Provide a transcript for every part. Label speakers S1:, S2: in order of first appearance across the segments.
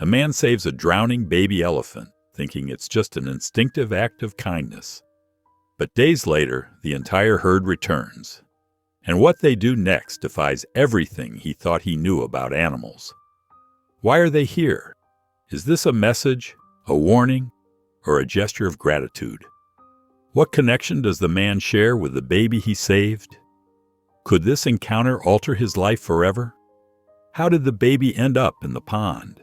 S1: A man saves a drowning baby elephant, thinking it's just an instinctive act of kindness. But days later, the entire herd returns. And what they do next defies everything he thought he knew about animals. Why are they here? Is this a message, a warning, or a gesture of gratitude? What connection does the man share with the baby he saved? Could this encounter alter his life forever? How did the baby end up in the pond?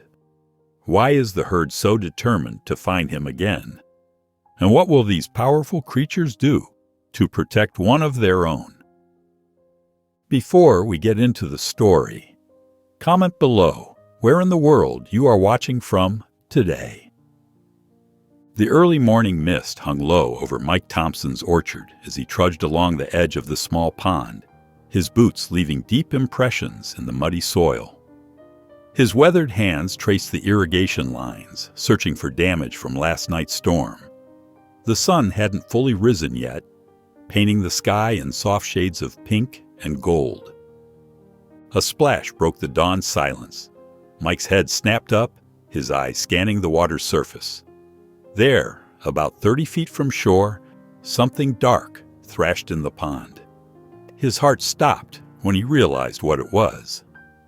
S1: Why is the herd so determined to find him again? And what will these powerful creatures do to protect one of their own? Before we get into the story, comment below where in the world you are watching from today. The early morning mist hung low over Mike Thompson's orchard as he trudged along the edge of the small pond, his boots leaving deep impressions in the muddy soil. His weathered hands traced the irrigation lines, searching for damage from last night's storm. The sun hadn't fully risen yet, painting the sky in soft shades of pink and gold. A splash broke the dawn silence. Mike's head snapped up, his eyes scanning the water's surface. There, about 30 feet from shore, something dark thrashed in the pond. His heart stopped when he realized what it was.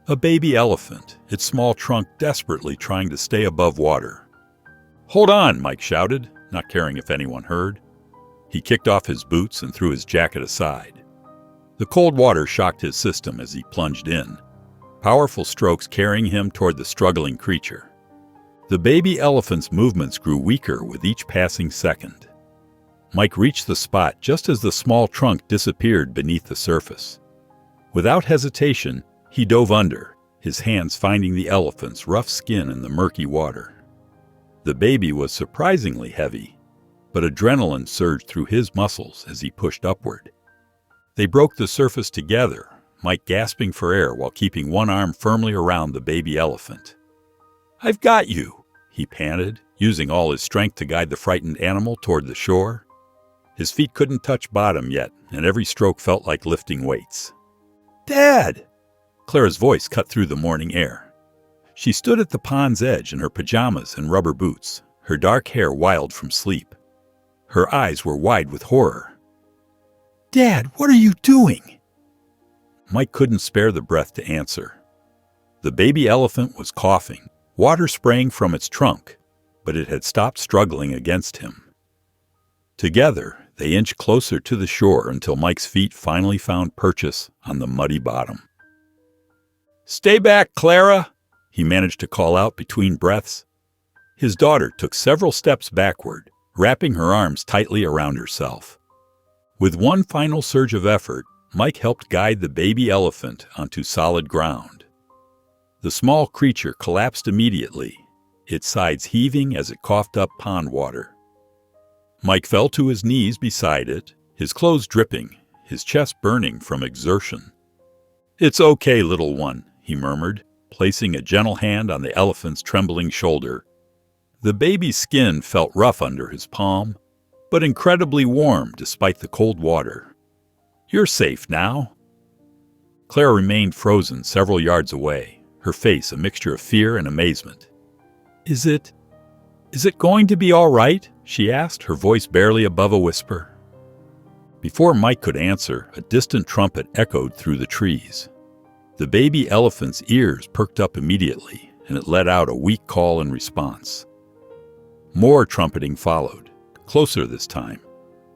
S1: A baby elephant, its small trunk desperately trying to stay above water. "Hold on," Mike shouted, not caring if anyone heard. He kicked off his boots and threw his jacket aside. The cold water shocked his system as he plunged in, powerful strokes carrying him toward the struggling creature. The baby elephant's movements grew weaker with each passing second. Mike reached the spot just as the small trunk disappeared beneath the surface. Without hesitation, he dove under, his hands finding the elephant's rough skin in the murky water. The baby was surprisingly heavy, but adrenaline surged through his muscles as he pushed upward. They broke the surface together, Mike gasping for air while keeping one arm firmly around the baby elephant. "I've got you," he panted, using all his strength to guide the frightened animal toward the shore. His feet couldn't touch bottom yet, and every stroke felt like lifting weights. "Dad!" Clara's voice cut through the morning air. She stood at the pond's edge in her pajamas and rubber boots, her dark hair wild from sleep. Her eyes were wide with horror. "Dad, what are you doing?" Mike couldn't spare the breath to answer. The baby elephant was coughing, water spraying from its trunk, but it had stopped struggling against him. Together, they inched closer to the shore until Mike's feet finally found purchase on the muddy bottom. "Stay back, Clara!" he managed to call out between breaths. His daughter took several steps backward, wrapping her arms tightly around herself. With one final surge of effort, Mike helped guide the baby elephant onto solid ground. The small creature collapsed immediately, its sides heaving as it coughed up pond water. Mike fell to his knees beside it, his clothes dripping, his chest burning from exertion. "It's okay, little one," he murmured, placing a gentle hand on the elephant's trembling shoulder. The baby's skin felt rough under his palm, but incredibly warm despite the cold water. "You're safe now." Clara remained frozen several yards away, her face a mixture of fear and amazement. Is it going to be all right?" she asked, her voice barely above a whisper. Before Mike could answer, a distant trumpet echoed through the trees. The baby elephant's ears perked up immediately, and it let out a weak call in response. More trumpeting followed, closer this time,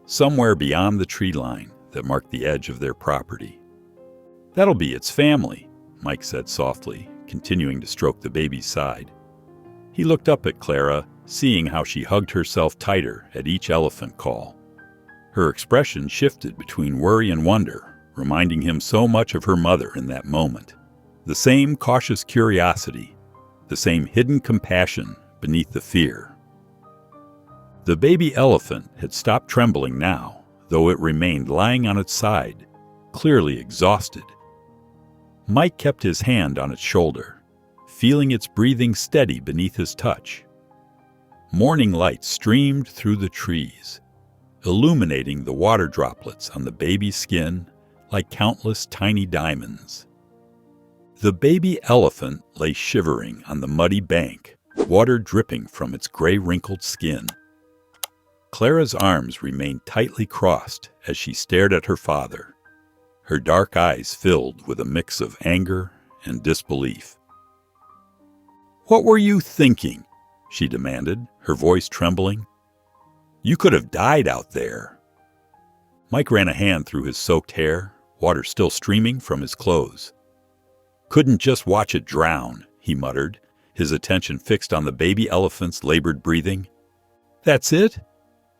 S1: somewhere beyond the tree line that marked the edge of their property. "That'll be its family," Mike said softly, continuing to stroke the baby's side. He looked up at Clara, seeing how she hugged herself tighter at each elephant call. Her expression shifted between worry and wonder, reminding him so much of her mother in that moment. The same cautious curiosity, the same hidden compassion beneath the fear. The baby elephant had stopped trembling now, though it remained lying on its side, clearly exhausted. Mike kept his hand on its shoulder, feeling its breathing steady beneath his touch. Morning light streamed through the trees, illuminating the water droplets on the baby's skin like countless tiny diamonds. The baby elephant lay shivering on the muddy bank, water dripping from its gray wrinkled skin. Clara's arms remained tightly crossed as she stared at her father, her dark eyes filled with a mix of anger and disbelief. "What were you thinking?" she demanded, her voice trembling. "You could have died out there." Mike ran a hand through his soaked hair, water still streaming from his clothes. "Couldn't just watch it drown," he muttered, his attention fixed on the baby elephant's labored breathing. "That's it?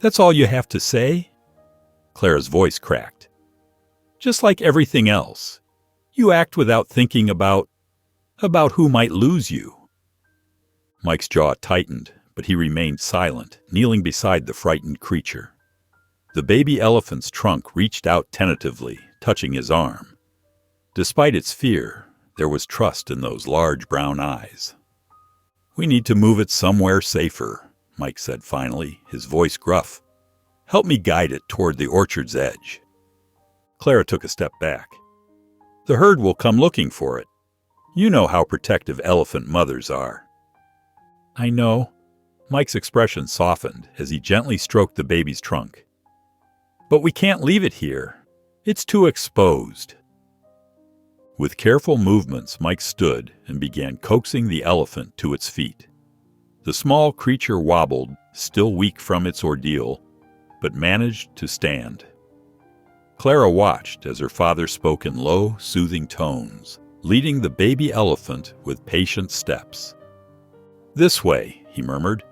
S1: That's all you have to say?" Clara's voice cracked. "Just like everything else. You act without thinking about who might lose you." Mike's jaw tightened, but he remained silent, kneeling beside the frightened creature. The baby elephant's trunk reached out tentatively, touching his arm. Despite its fear, there was trust in those large brown eyes. "We need to move it somewhere safer," Mike said finally, his voice gruff. "Help me guide it toward the orchard's edge." Clara took a step back. "The herd will come looking for it. You know how protective elephant mothers are." "I know." Mike's expression softened as he gently stroked the baby's trunk. "But we can't leave it here. It's too exposed." With careful movements, Mike stood and began coaxing the elephant to its feet. The small creature wobbled, still weak from its ordeal, but managed to stand. Clara watched as her father spoke in low, soothing tones, leading the baby elephant with patient steps. "This way," he murmured,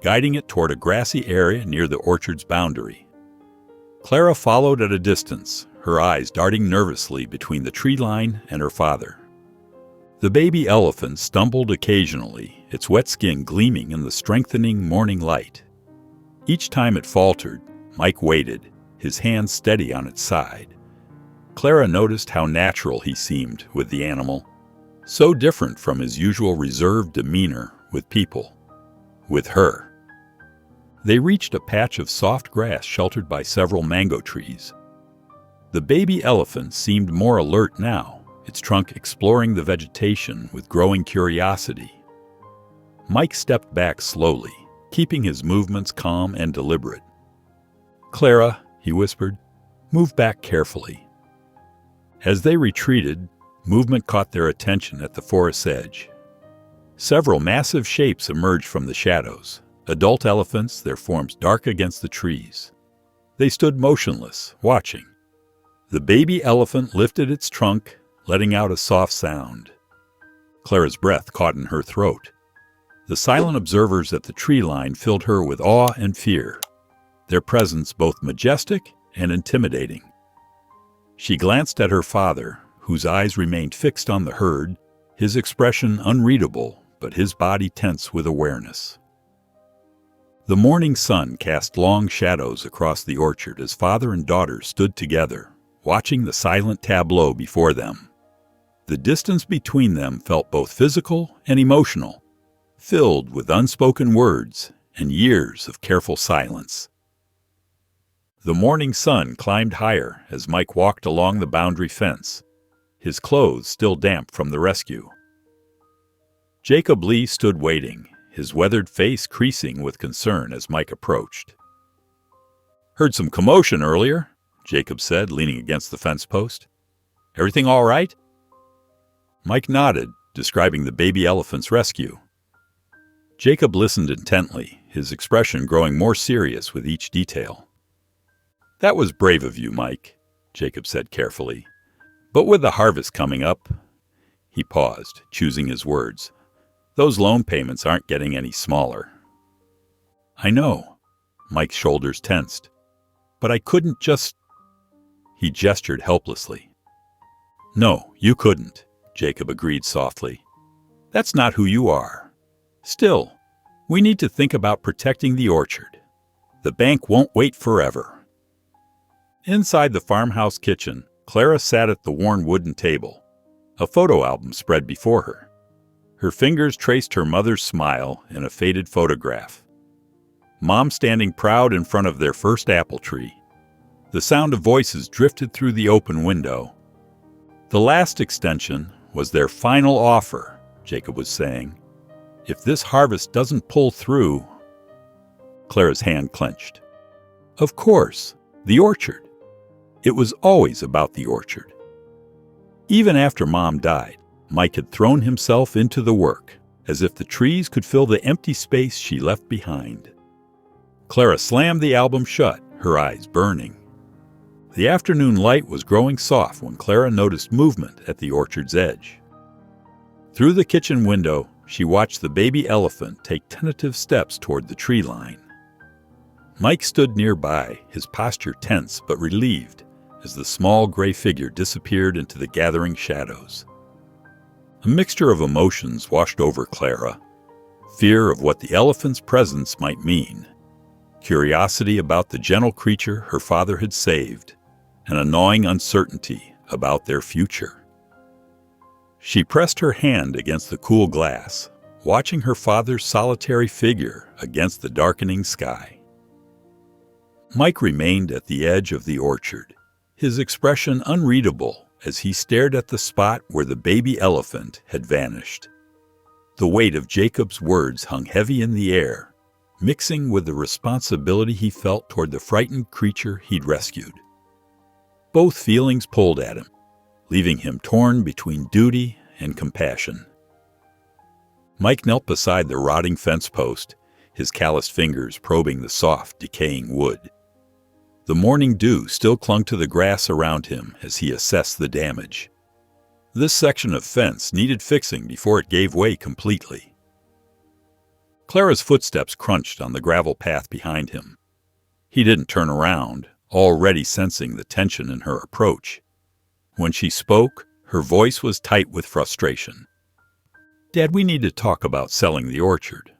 S1: guiding it toward a grassy area near the orchard's boundary. Clara followed at a distance, her eyes darting nervously between the tree line and her father. The baby elephant stumbled occasionally, its wet skin gleaming in the strengthening morning light. Each time it faltered, Mike waited, his hand steady on its side. Clara noticed how natural he seemed with the animal, so different from his usual reserved demeanor with people. With her. They reached a patch of soft grass sheltered by several mango trees. The baby elephant seemed more alert now, its trunk exploring the vegetation with growing curiosity. Mike stepped back slowly, keeping his movements calm and deliberate. "Clara," he whispered, "move back carefully." As they retreated, movement caught their attention at the forest's edge. Several massive shapes emerged from the shadows, adult elephants, their forms dark against the trees. They stood motionless, watching. The baby elephant lifted its trunk, letting out a soft sound. Clara's breath caught in her throat. The silent observers at the tree line filled her with awe and fear, their presence both majestic and intimidating. She glanced at her father, whose eyes remained fixed on the herd, his expression unreadable, but his body tense with awareness. The morning sun cast long shadows across the orchard as father and daughter stood together, watching the silent tableau before them. The distance between them felt both physical and emotional, filled with unspoken words and years of careful silence. The morning sun climbed higher as Mike walked along the boundary fence, his clothes still damp from the rescue. Jacob Lee stood waiting, his weathered face creasing with concern as Mike approached. "Heard some commotion earlier," Jacob said, leaning against the fence post. "Everything all right?" Mike nodded, describing the baby elephant's rescue. Jacob listened intently, his expression growing more serious with each detail. "That was brave of you, Mike," Jacob said carefully. "But with the harvest coming up—" He paused, choosing his words. "Those loan payments aren't getting any smaller." "I know." Mike's shoulders tensed. "But I couldn't just—" He gestured helplessly. "No, you couldn't," Jacob agreed softly. "That's not who you are. Still, we need to think about protecting the orchard. The bank won't wait forever." Inside the farmhouse kitchen, Clara sat at the worn wooden table, a photo album spread before her. Her fingers traced her mother's smile in a faded photograph. Mom standing proud in front of their first apple tree. The sound of voices drifted through the open window. "The last extension was their final offer," Jacob was saying. If this harvest doesn't pull through... Clara's hand clenched. Of course, the orchard. It was always about the orchard. Even after Mom died, Mike had thrown himself into the work, as if the trees could fill the empty space she left behind. Clara slammed the album shut, her eyes burning. The afternoon light was growing soft when Clara noticed movement at the orchard's edge. Through the kitchen window, she watched the baby elephant take tentative steps toward the tree line. Mike stood nearby, his posture tense but relieved, as the small gray figure disappeared into the gathering shadows. A mixture of emotions washed over Clara: fear of what the elephant's presence might mean, curiosity about the gentle creature her father had saved, and a gnawing uncertainty about their future. She pressed her hand against the cool glass, watching her father's solitary figure against the darkening sky. Mike remained at the edge of the orchard, his expression unreadable as he stared at the spot where the baby elephant had vanished. The weight of Jacob's words hung heavy in the air, mixing with the responsibility he felt toward the frightened creature he'd rescued. Both feelings pulled at him, leaving him torn between duty and compassion. Mike knelt beside the rotting fence post, his calloused fingers probing the soft, decaying wood. The morning dew still clung to the grass around him as he assessed the damage. This section of fence needed fixing before it gave way completely. Clara's footsteps crunched on the gravel path behind him. He didn't turn around, already sensing the tension in her approach. When she spoke, her voice was tight with frustration. "Dad, we need to talk about selling the orchard."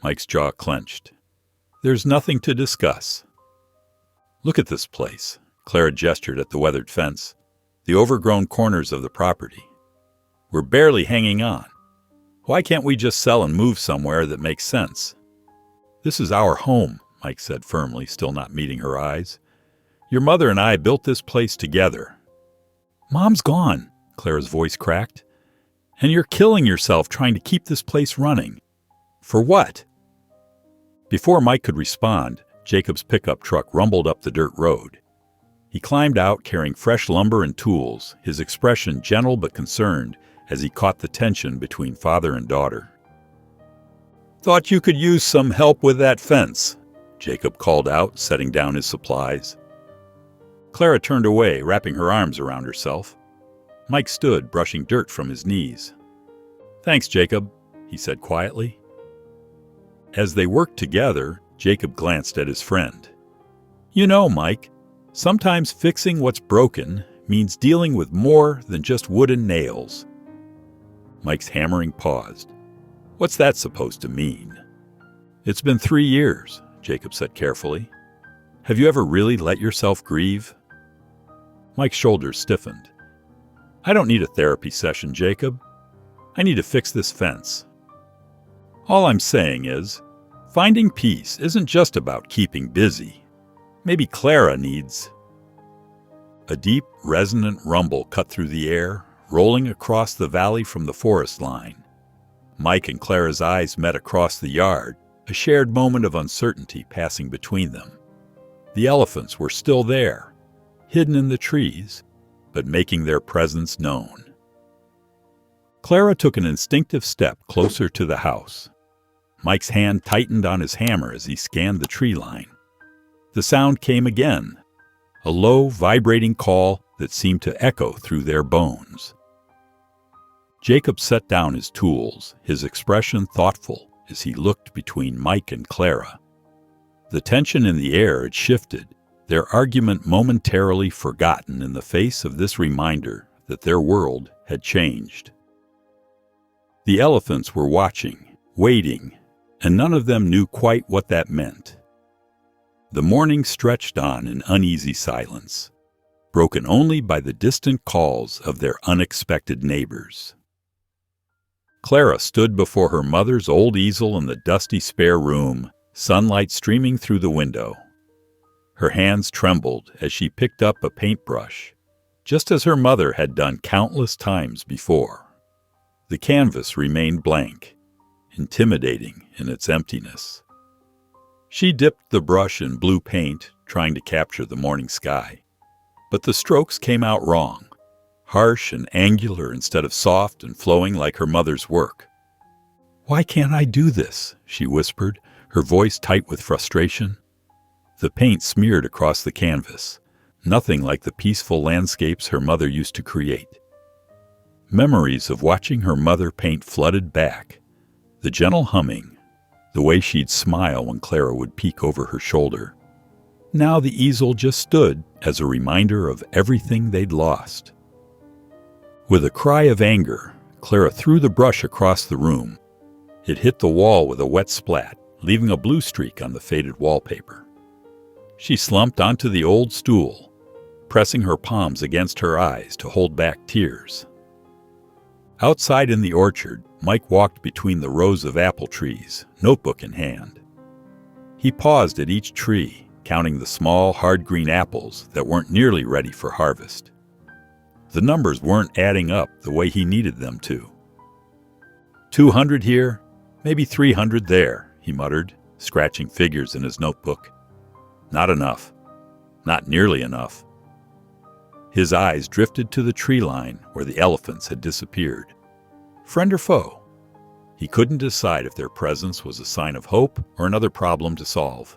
S1: Mike's jaw clenched. "There's nothing to discuss." "Look at this place," Clara gestured at the weathered fence, the overgrown corners of the property. "We're barely hanging on. Why can't we just sell and move somewhere that makes sense?" "This is our home," Mike said firmly, still not meeting her eyes. "Your mother and I built this place together." "Mom's gone," Clara's voice cracked. "And you're killing yourself trying to keep this place running. For what?" Before Mike could respond, Jacob's pickup truck rumbled up the dirt road. He climbed out carrying fresh lumber and tools, his expression gentle but concerned as he caught the tension between father and daughter. "Thought you could use some help with that fence," Jacob called out, setting down his supplies. Clara turned away, wrapping her arms around herself. Mike stood, brushing dirt from his knees. "Thanks, Jacob," he said quietly. As they worked together, Jacob glanced at his friend. "You know, Mike, sometimes fixing what's broken means dealing with more than just wood and nails." Mike's hammering paused. "What's that supposed to mean?" "It's been 3 years," Jacob said carefully. "Have you ever really let yourself grieve?" Mike's shoulders stiffened. "I don't need a therapy session, Jacob. I need to fix this fence. All I'm saying is, finding peace isn't just about keeping busy. Maybe Clara needs..." A deep, resonant rumble cut through the air, rolling across the valley from the forest line. Mike and Clara's eyes met across the yard, a shared moment of uncertainty passing between them. The elephants were still there, hidden in the trees, but making their presence known. Clara took an instinctive step closer to the house. Mike's hand tightened on his hammer as he scanned the tree line. The sound came again, a low, vibrating call that seemed to echo through their bones. Jacob set down his tools, his expression thoughtful as he looked between Mike and Clara. The tension in the air had shifted, their argument momentarily forgotten in the face of this reminder that their world had changed. The elephants were watching, waiting, and none of them knew quite what that meant. The morning stretched on in uneasy silence, broken only by the distant calls of their unexpected neighbors. Clara stood before her mother's old easel in the dusty spare room, sunlight streaming through the window. Her hands trembled as she picked up a paintbrush, just as her mother had done countless times before. The canvas remained blank, intimidating in its emptiness. She dipped the brush in blue paint, trying to capture the morning sky. But the strokes came out wrong, harsh and angular instead of soft and flowing like her mother's work. "Why can't I do this?" she whispered, her voice tight with frustration. The paint smeared across the canvas, nothing like the peaceful landscapes her mother used to create. Memories of watching her mother paint flooded back. The gentle humming, the way she'd smile when Clara would peek over her shoulder. Now the easel just stood as a reminder of everything they'd lost. With a cry of anger, Clara threw the brush across the room. It hit the wall with a wet splat, leaving a blue streak on the faded wallpaper. She slumped onto the old stool, pressing her palms against her eyes to hold back tears. Outside in the orchard, Mike walked between the rows of apple trees, notebook in hand. He paused at each tree, counting the small, hard green apples that weren't nearly ready for harvest. The numbers weren't adding up the way he needed them to. 200 here, maybe 300 there, he muttered, scratching figures in his notebook. Not enough. Not nearly enough. His eyes drifted to the tree line where the elephants had disappeared. Friend or foe? He couldn't decide if their presence was a sign of hope or another problem to solve.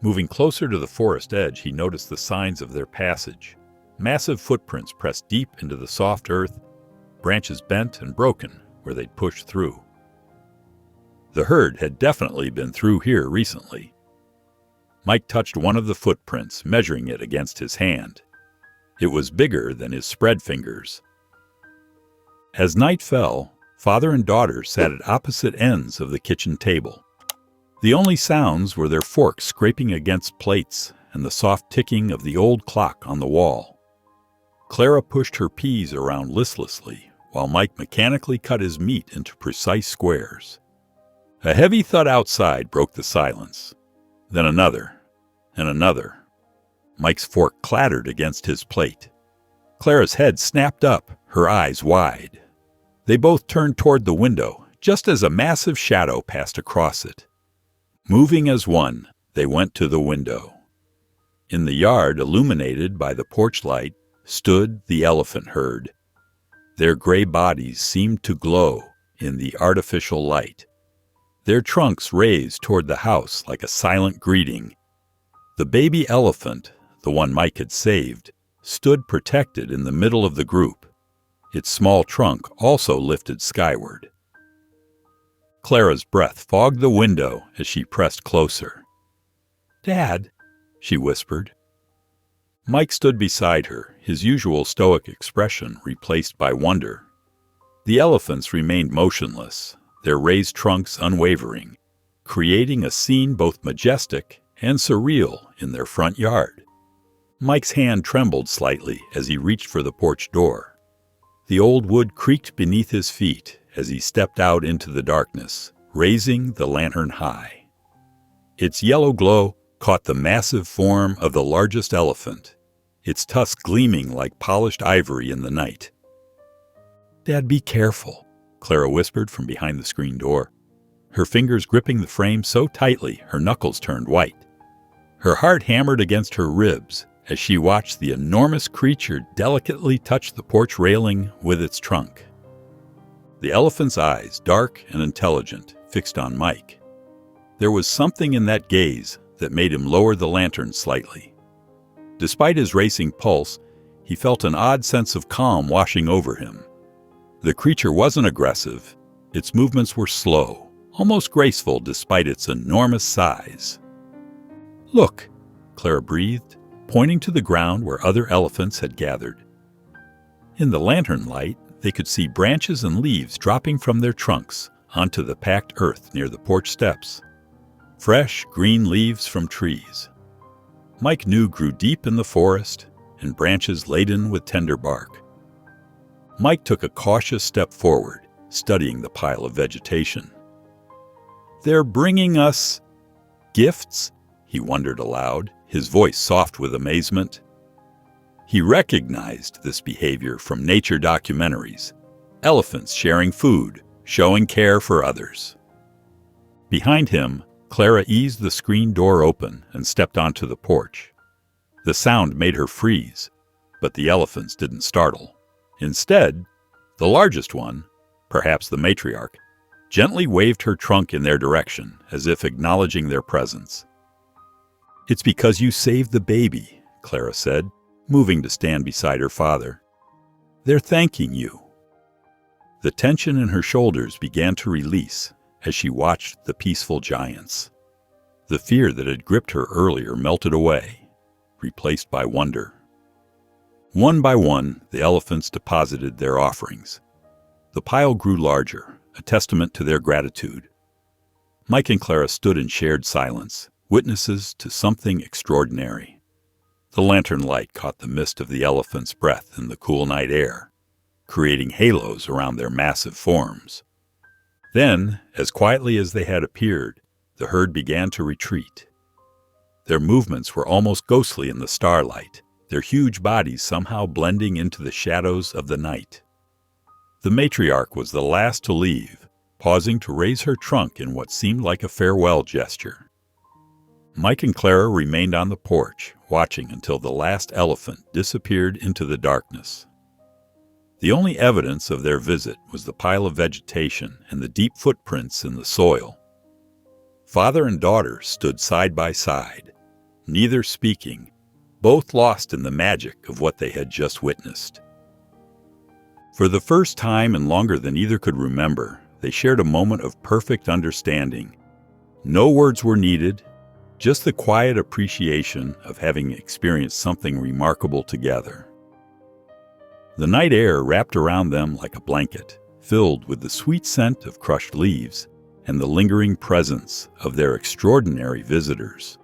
S1: Moving closer to the forest edge, he noticed the signs of their passage. Massive footprints pressed deep into the soft earth, branches bent and broken where they'd pushed through. The herd had definitely been through here recently. Mike touched one of the footprints, measuring it against his hand. It was bigger than his spread fingers. As night fell, father and daughter sat at opposite ends of the kitchen table. The only sounds were their forks scraping against plates and the soft ticking of the old clock on the wall. Clara pushed her peas around listlessly, while Mike mechanically cut his meat into precise squares. A heavy thud outside broke the silence. Then another, and another. Mike's fork clattered against his plate. Clara's head snapped up, her eyes wide. They both turned toward the window, just as a massive shadow passed across it. Moving as one, they went to the window. In the yard, illuminated by the porch light, stood the elephant herd. Their gray bodies seemed to glow in the artificial light. Their trunks raised toward the house like a silent greeting. The baby elephant, the one Mike had saved, stood protected in the middle of the group. Its small trunk also lifted skyward. Clara's breath fogged the window as she pressed closer. "Dad," she whispered. Mike stood beside her, his usual stoic expression replaced by wonder. The elephants remained motionless, their raised trunks unwavering, creating a scene both majestic and surreal in their front yard. Mike's hand trembled slightly as he reached for the porch door. The old wood creaked beneath his feet as he stepped out into the darkness, raising the lantern high. Its yellow glow caught the massive form of the largest elephant, its tusks gleaming like polished ivory in the night. "Dad, be careful," Clara whispered from behind the screen door, her fingers gripping the frame so tightly her knuckles turned white. Her heart hammered against her ribs as she watched the enormous creature delicately touch the porch railing with its trunk. The elephant's eyes, dark and intelligent, fixed on Mike. There was something in that gaze that made him lower the lantern slightly. Despite his racing pulse, he felt an odd sense of calm washing over him. The creature wasn't aggressive. Its movements were slow, almost graceful despite its enormous size. "Look," Clara breathed, pointing to the ground where other elephants had gathered. In the lantern light, they could see branches and leaves dropping from their trunks onto the packed earth near the porch steps. Fresh, green leaves from trees. Mike knew grew deep in the forest and branches laden with tender bark. Mike took a cautious step forward, studying the pile of vegetation. "They're bringing us gifts?" he wondered aloud, his voice soft with amazement. He recognized this behavior from nature documentaries. Elephants sharing food, showing care for others. Behind him, Clara eased the screen door open and stepped onto the porch. The sound made her freeze, but the elephants didn't startle. Instead, the largest one, perhaps the matriarch, gently waved her trunk in their direction, as if acknowledging their presence. "It's because you saved the baby," Clara said, moving to stand beside her father. "They're thanking you." The tension in her shoulders began to release as she watched the peaceful giants. The fear that had gripped her earlier melted away, replaced by wonder. One by one, the elephants deposited their offerings. The pile grew larger, a testament to their gratitude. Mike and Clara stood in shared silence, witnesses to something extraordinary. The lantern light caught the mist of the elephants' breath in the cool night air, creating halos around their massive forms. Then, as quietly as they had appeared, the herd began to retreat. Their movements were almost ghostly in the starlight, their huge bodies somehow blending into the shadows of the night. The matriarch was the last to leave, pausing to raise her trunk in what seemed like a farewell gesture. Mike and Clara remained on the porch, watching until the last elephant disappeared into the darkness. The only evidence of their visit was the pile of vegetation and the deep footprints in the soil. Father and daughter stood side by side, neither speaking, both lost in the magic of what they had just witnessed. For the first time and longer than either could remember, they shared a moment of perfect understanding. No words were needed, just the quiet appreciation of having experienced something remarkable together. The night air wrapped around them like a blanket, filled with the sweet scent of crushed leaves and the lingering presence of their extraordinary visitors.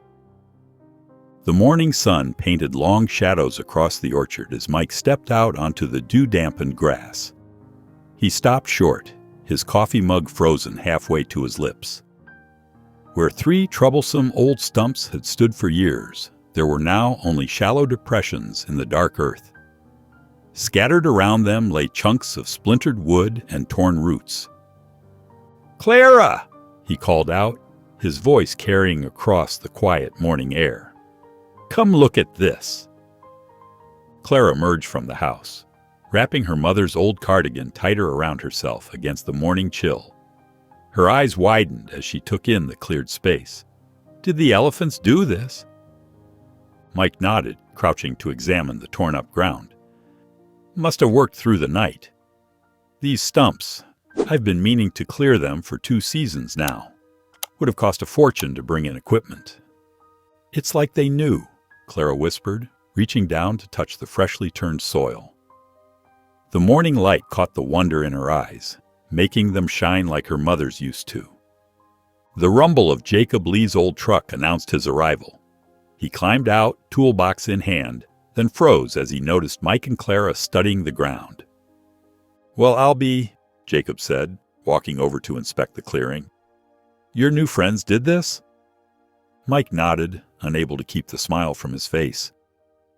S1: The morning sun painted long shadows across the orchard as Mike stepped out onto the dew-dampened grass. He stopped short, his coffee mug frozen halfway to his lips. Where 3 troublesome old stumps had stood for years, there were now only shallow depressions in the dark earth. Scattered around them lay chunks of splintered wood and torn roots. "Clara!" he called out, his voice carrying across the quiet morning air. "Come look at this." Clara emerged from the house, wrapping her mother's old cardigan tighter around herself against the morning chill. Her eyes widened as she took in the cleared space. "Did the elephants do this?" Mike nodded, crouching to examine the torn-up ground. "Must have worked through the night. These stumps, I've been meaning to clear them for 2 seasons now. Would have cost a fortune to bring in equipment." "It's like they knew," Clara whispered, reaching down to touch the freshly turned soil. The morning light caught the wonder in her eyes, making them shine like her mother's used to. The rumble of Jacob Lee's old truck announced his arrival. He climbed out, toolbox in hand, then froze as he noticed Mike and Clara studying the ground. "Well, I'll be," Jacob said, walking over to inspect the clearing. "Your new friends did this?" Mike nodded, unable to keep the smile from his face.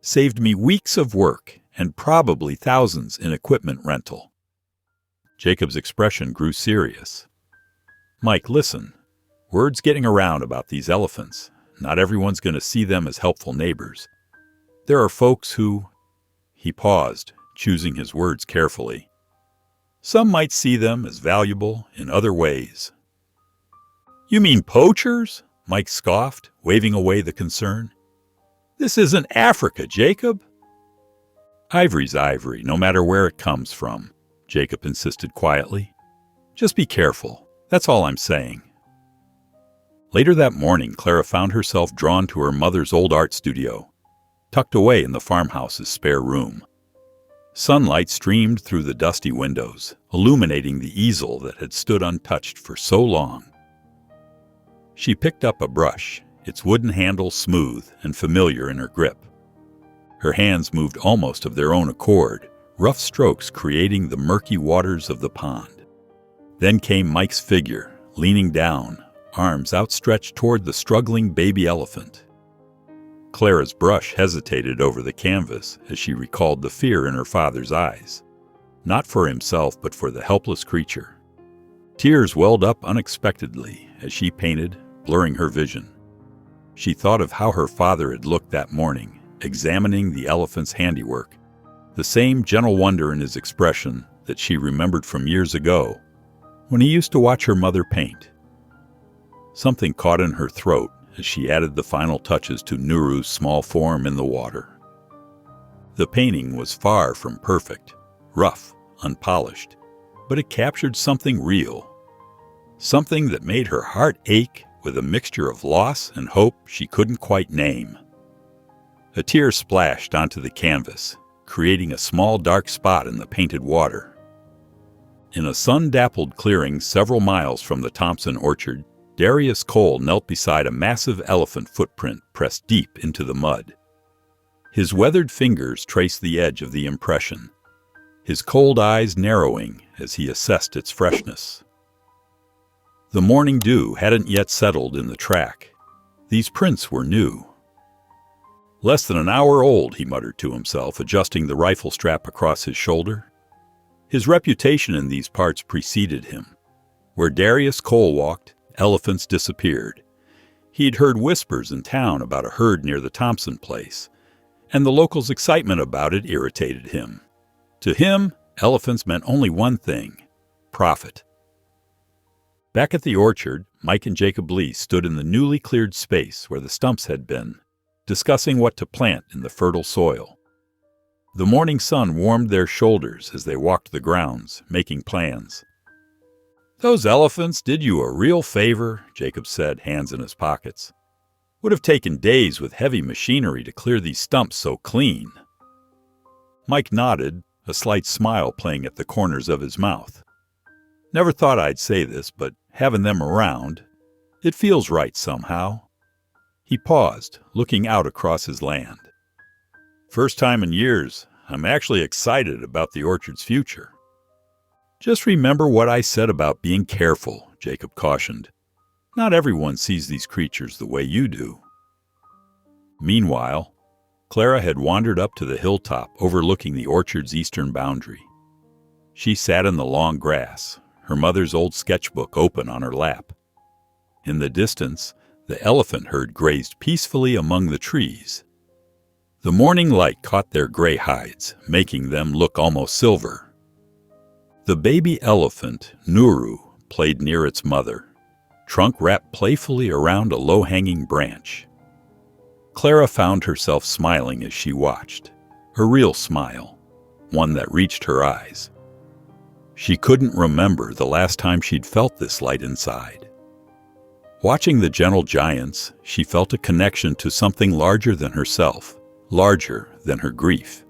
S1: "Saved me weeks of work and probably thousands in equipment rental." Jacob's expression grew serious. "Mike, listen. Word's getting around about these elephants. Not everyone's going to see them as helpful neighbors. There are folks who—" He paused, choosing his words carefully. "Some might see them as valuable in other ways." "You mean poachers?" Mike scoffed, waving away the concern. "This isn't Africa, Jacob." "Ivory's ivory, no matter where it comes from," Jacob insisted quietly. "Just be careful. That's all I'm saying." Later that morning, Clara found herself drawn to her mother's old art studio, tucked away in the farmhouse's spare room. Sunlight streamed through the dusty windows, illuminating the easel that had stood untouched for so long. She picked up a brush, its wooden handle smooth and familiar in her grip. Her hands moved almost of their own accord, rough strokes creating the murky waters of the pond. Then came Mike's figure, leaning down, arms outstretched toward the struggling baby elephant. Clara's brush hesitated over the canvas as she recalled the fear in her father's eyes, not for himself but for the helpless creature. Tears welled up unexpectedly as she painted, blurring her vision. She thought of how her father had looked that morning, examining the elephant's handiwork, the same gentle wonder in his expression that she remembered from years ago when he used to watch her mother paint. Something caught in her throat as she added the final touches to Nuru's small form in the water. The painting was far from perfect, rough, unpolished, but it captured something real, something that made her heart ache with a mixture of loss and hope she couldn't quite name. A tear splashed onto the canvas, creating a small dark spot in the painted water. In a sun-dappled clearing several miles from the Thompson orchard, Darius Cole knelt beside a massive elephant footprint pressed deep into the mud. His weathered fingers traced the edge of the impression, his cold eyes narrowing as he assessed its freshness. The morning dew hadn't yet settled in the track. These prints were new. "Less than an hour old," he muttered to himself, adjusting the rifle strap across his shoulder. His reputation in these parts preceded him. Where Darius Cole walked, elephants disappeared. He'd heard whispers in town about a herd near the Thompson place, and the locals' excitement about it irritated him. To him, elephants meant only one thing: profit. Back at the orchard, Mike and Jacob Lee stood in the newly cleared space where the stumps had been, discussing what to plant in the fertile soil. The morning sun warmed their shoulders as they walked the grounds, making plans. "Those elephants did you a real favor," Jacob said, hands in his pockets. "Would have taken days with heavy machinery to clear these stumps so clean." Mike nodded, a slight smile playing at the corners of his mouth. "Never thought I'd say this, but having them around, it feels right somehow." He paused, looking out across his land. "First time in years, I'm actually excited about the orchard's future." "Just remember what I said about being careful," Jacob cautioned. "Not everyone sees these creatures the way you do." Meanwhile, Clara had wandered up to the hilltop overlooking the orchard's eastern boundary. She sat in the long grass, her mother's old sketchbook open on her lap. In the distance, the elephant herd grazed peacefully among the trees. The morning light caught their gray hides, making them look almost silver. The baby elephant, Nuru, played near its mother, trunk wrapped playfully around a low-hanging branch. Clara found herself smiling as she watched, a real smile, one that reached her eyes. She couldn't remember the last time she'd felt this light inside. Watching the gentle giants, she felt a connection to something larger than herself, larger than her grief.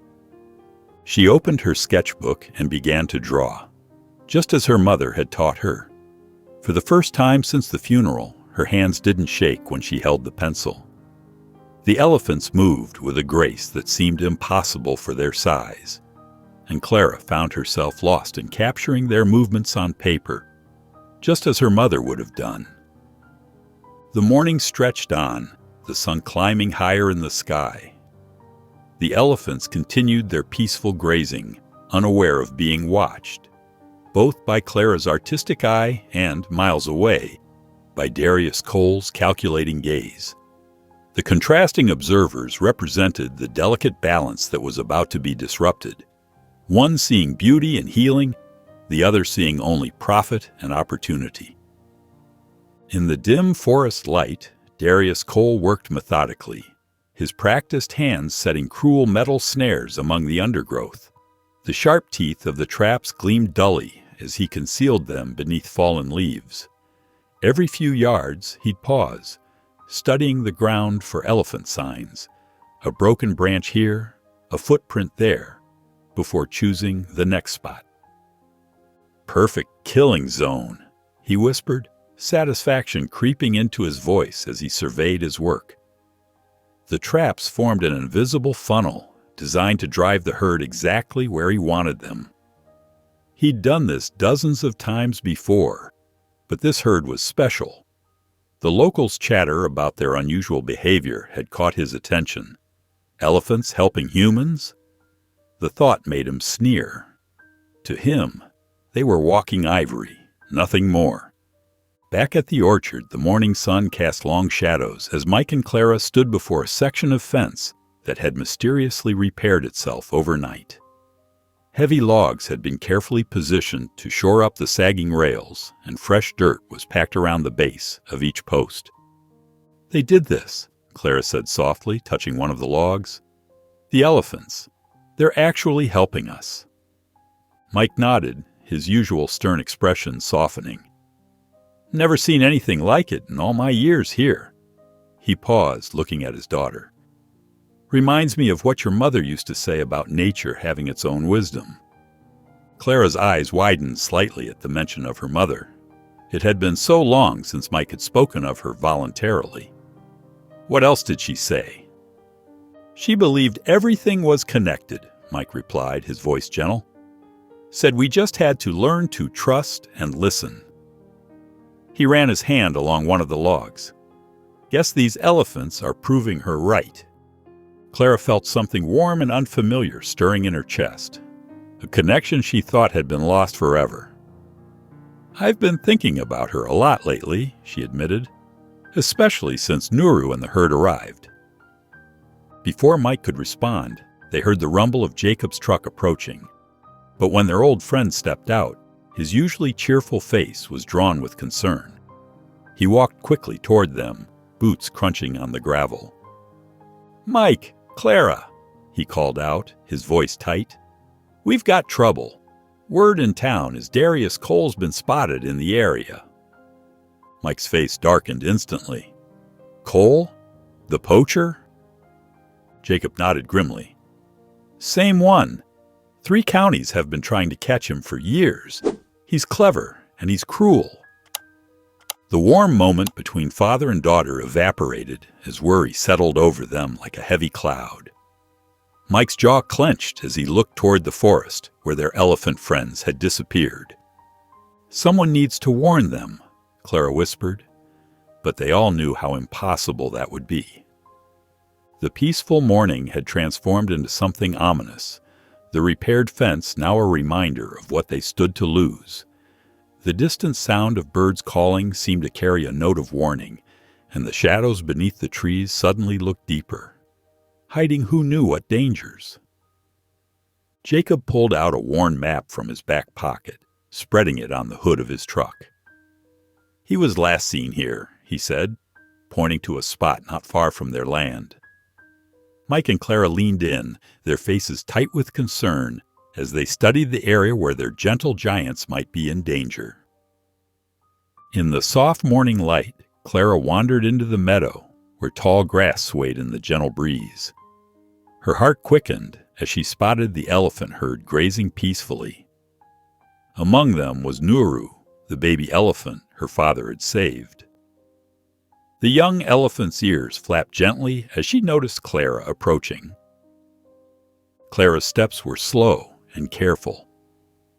S1: She opened her sketchbook and began to draw, just as her mother had taught her. For the first time since the funeral, her hands didn't shake when she held the pencil. The elephants moved with a grace that seemed impossible for their size, and Clara found herself lost in capturing their movements on paper, just as her mother would have done. The morning stretched on, the sun climbing higher in the sky. The elephants continued their peaceful grazing, unaware of being watched, both by Clara's artistic eye and, miles away, by Darius Cole's calculating gaze. The contrasting observers represented the delicate balance that was about to be disrupted, one seeing beauty and healing, the other seeing only profit and opportunity. In the dim forest light, Darius Cole worked methodically, his practiced hands setting cruel metal snares among the undergrowth. The sharp teeth of the traps gleamed dully as he concealed them beneath fallen leaves. Every few yards, he'd pause, studying the ground for elephant signs, a broken branch here, a footprint there, before choosing the next spot. "Perfect killing zone," he whispered, satisfaction creeping into his voice as he surveyed his work. The traps formed an invisible funnel designed to drive the herd exactly where he wanted them. He'd done this dozens of times before, but this herd was special. The locals' chatter about their unusual behavior had caught his attention. Elephants helping humans? The thought made him sneer. To him, they were walking ivory, nothing more. Back at the orchard, the morning sun cast long shadows as Mike and Clara stood before a section of fence that had mysteriously repaired itself overnight. Heavy logs had been carefully positioned to shore up the sagging rails, and fresh dirt was packed around the base of each post. "They did this," Clara said softly, touching one of the logs. "The elephants. They're actually helping us." Mike nodded, his usual stern expression softening. "Never seen anything like it in all my years here." He paused, looking at his daughter. "Reminds me of what your mother used to say about nature having its own wisdom." Clara's eyes widened slightly at the mention of her mother. It had been so long since Mike had spoken of her voluntarily. "What else did she say?" "She believed everything was connected," Mike replied, his voice gentle. "Said we just had to learn to trust and listen." He ran his hand along one of the logs. "Guess these elephants are proving her right." Clara felt something warm and unfamiliar stirring in her chest, a connection she thought had been lost forever. "I've been thinking about her a lot lately," she admitted, "especially since Nuru and the herd arrived." Before Mike could respond, they heard the rumble of Jacob's truck approaching. But when their old friend stepped out, his usually cheerful face was drawn with concern. He walked quickly toward them, boots crunching on the gravel. "Mike, Clara," he called out, his voice tight. "We've got trouble. Word in town is Darius Cole's been spotted in the area." Mike's face darkened instantly. "Cole? The poacher?" Jacob nodded grimly. "Same one. 3 counties have been trying to catch him for years. He's clever, and he's cruel." The warm moment between father and daughter evaporated as worry settled over them like a heavy cloud. Mike's jaw clenched as he looked toward the forest where their elephant friends had disappeared. "Someone needs to warn them," Clara whispered, but they all knew how impossible that would be. The peaceful morning had transformed into something ominous, the repaired fence now a reminder of what they stood to lose. The distant sound of birds calling seemed to carry a note of warning, and the shadows beneath the trees suddenly looked deeper, hiding who knew what dangers. Jacob pulled out a worn map from his back pocket, spreading it on the hood of his truck. "He was last seen here," he said, pointing to a spot not far from their land. Mike and Clara leaned in, their faces tight with concern, as they studied the area where their gentle giants might be in danger. In the soft morning light, Clara wandered into the meadow, where tall grass swayed in the gentle breeze. Her heart quickened as she spotted the elephant herd grazing peacefully. Among them was Nuru, the baby elephant her father had saved. The young elephant's ears flapped gently as she noticed Clara approaching. Clara's steps were slow and careful.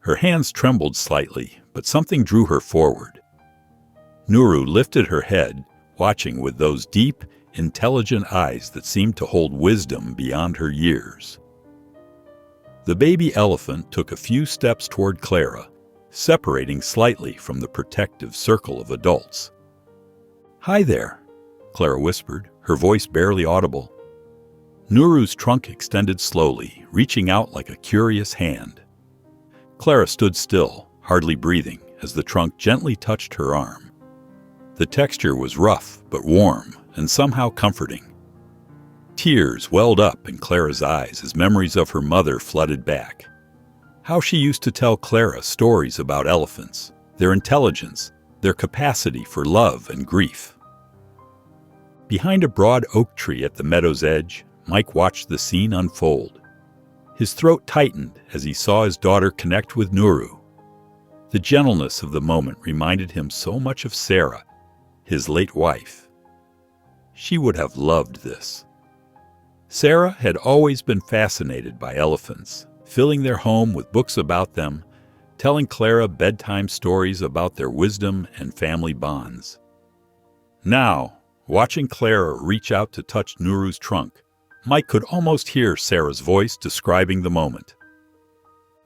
S1: Her hands trembled slightly, but something drew her forward. Nuru lifted her head, watching with those deep, intelligent eyes that seemed to hold wisdom beyond her years. The baby elephant took a few steps toward Clara, separating slightly from the protective circle of adults. "Hi there," Clara whispered, her voice barely audible. Nuru's trunk extended slowly, reaching out like a curious hand. Clara stood still, hardly breathing, as the trunk gently touched her arm. The texture was rough but warm and somehow comforting. Tears welled up in Clara's eyes as memories of her mother flooded back. How she used to tell Clara stories about elephants, their intelligence, their capacity for love and grief. Behind a broad oak tree at the meadow's edge, Mike watched the scene unfold. His throat tightened as he saw his daughter connect with Nuru. The gentleness of the moment reminded him so much of Sarah, his late wife. She would have loved this. Sarah had always been fascinated by elephants, filling their home with books about them, telling Clara bedtime stories about their wisdom and family bonds. Now, watching Clara reach out to touch Nuru's trunk, Mike could almost hear Sarah's voice describing the moment.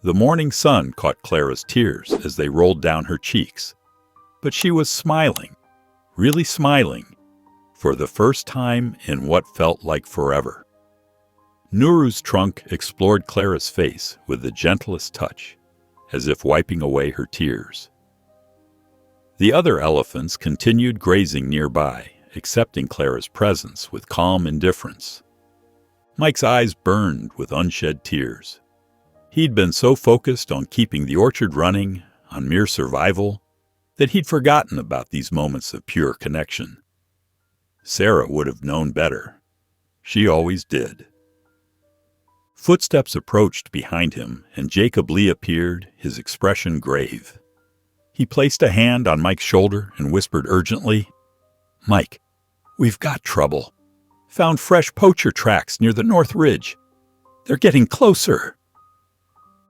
S1: The morning sun caught Clara's tears as they rolled down her cheeks, But she was smiling, really smiling, for the first time in what felt like forever. Nuru's trunk explored Clara's face with the gentlest touch, as if wiping away her tears. The other elephants continued grazing nearby, accepting Clara's presence with calm indifference. Mike's eyes burned with unshed tears. He'd been so focused on keeping the orchard running, on mere survival, that he'd forgotten about these moments of pure connection. Sarah would have known better. She always did. Footsteps approached behind him, and Jacob Lee appeared, his expression grave. He placed a hand on Mike's shoulder and whispered urgently, "Mike, we've got trouble. Found fresh poacher tracks near the North Ridge. They're getting closer."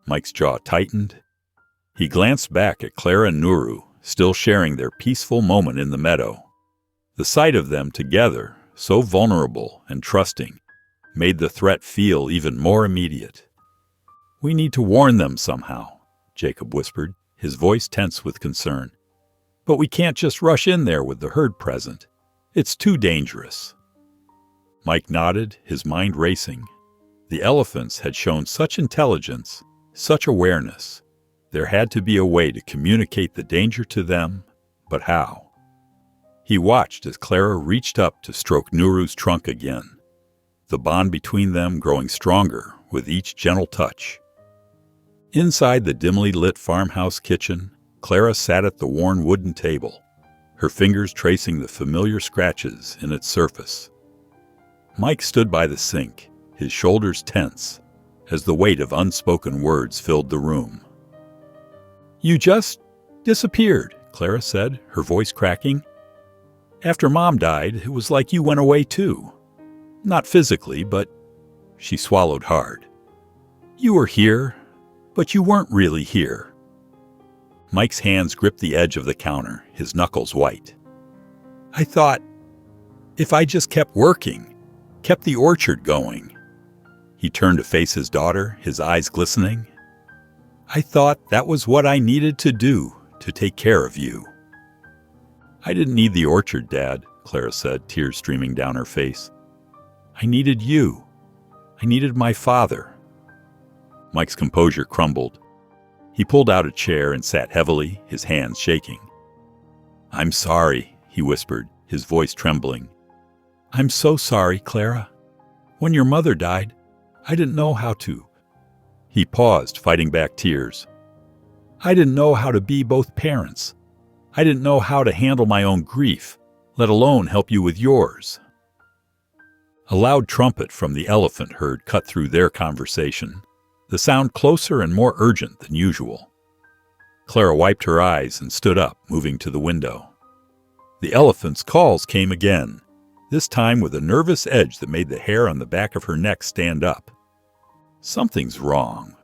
S1: Mike's jaw tightened. He glanced back at Clara and Nuru, still sharing their peaceful moment in the meadow. The sight of them together, so vulnerable and trusting, made the threat feel even more immediate. "We need to warn them somehow," Jacob whispered, his voice tense with concern. "But we can't just rush in there with the herd present. It's too dangerous." Mike nodded, his mind racing. The elephants had shown such intelligence, such awareness. There had to be a way to communicate the danger to them, but how? He watched as Clara reached up to stroke Nuru's trunk again, the bond between them growing stronger with each gentle touch. Inside the dimly lit farmhouse kitchen, Clara sat at the worn wooden table, her fingers tracing the familiar scratches in its surface. Mike stood by the sink, his shoulders tense, as the weight of unspoken words filled the room. "You just disappeared," Clara said, her voice cracking. "After Mom died, it was like you went away too. Not physically, but—" She swallowed hard. "You were here, but you weren't really here." Mike's hands gripped the edge of the counter, his knuckles white. "I thought, if I just kept working, kept the orchard going." He turned to face his daughter, his eyes glistening. "I thought that was what I needed to do to take care of you." "I didn't need the orchard, Dad," Clara said, tears streaming down her face. "I needed you. I needed my father." Mike's composure crumbled. He pulled out a chair and sat heavily, his hands shaking. "I'm sorry," he whispered, his voice trembling. "I'm so sorry, Clara. When your mother died, I didn't know how to." He paused, fighting back tears. "I didn't know how to be both parents. I didn't know how to handle my own grief, let alone help you with yours." A loud trumpet from the elephant herd cut through their conversation, the sound closer and more urgent than usual. Clara wiped her eyes and stood up, moving to the window. The elephant's calls came again, this time with a nervous edge that made the hair on the back of her neck stand up. "Something's wrong,"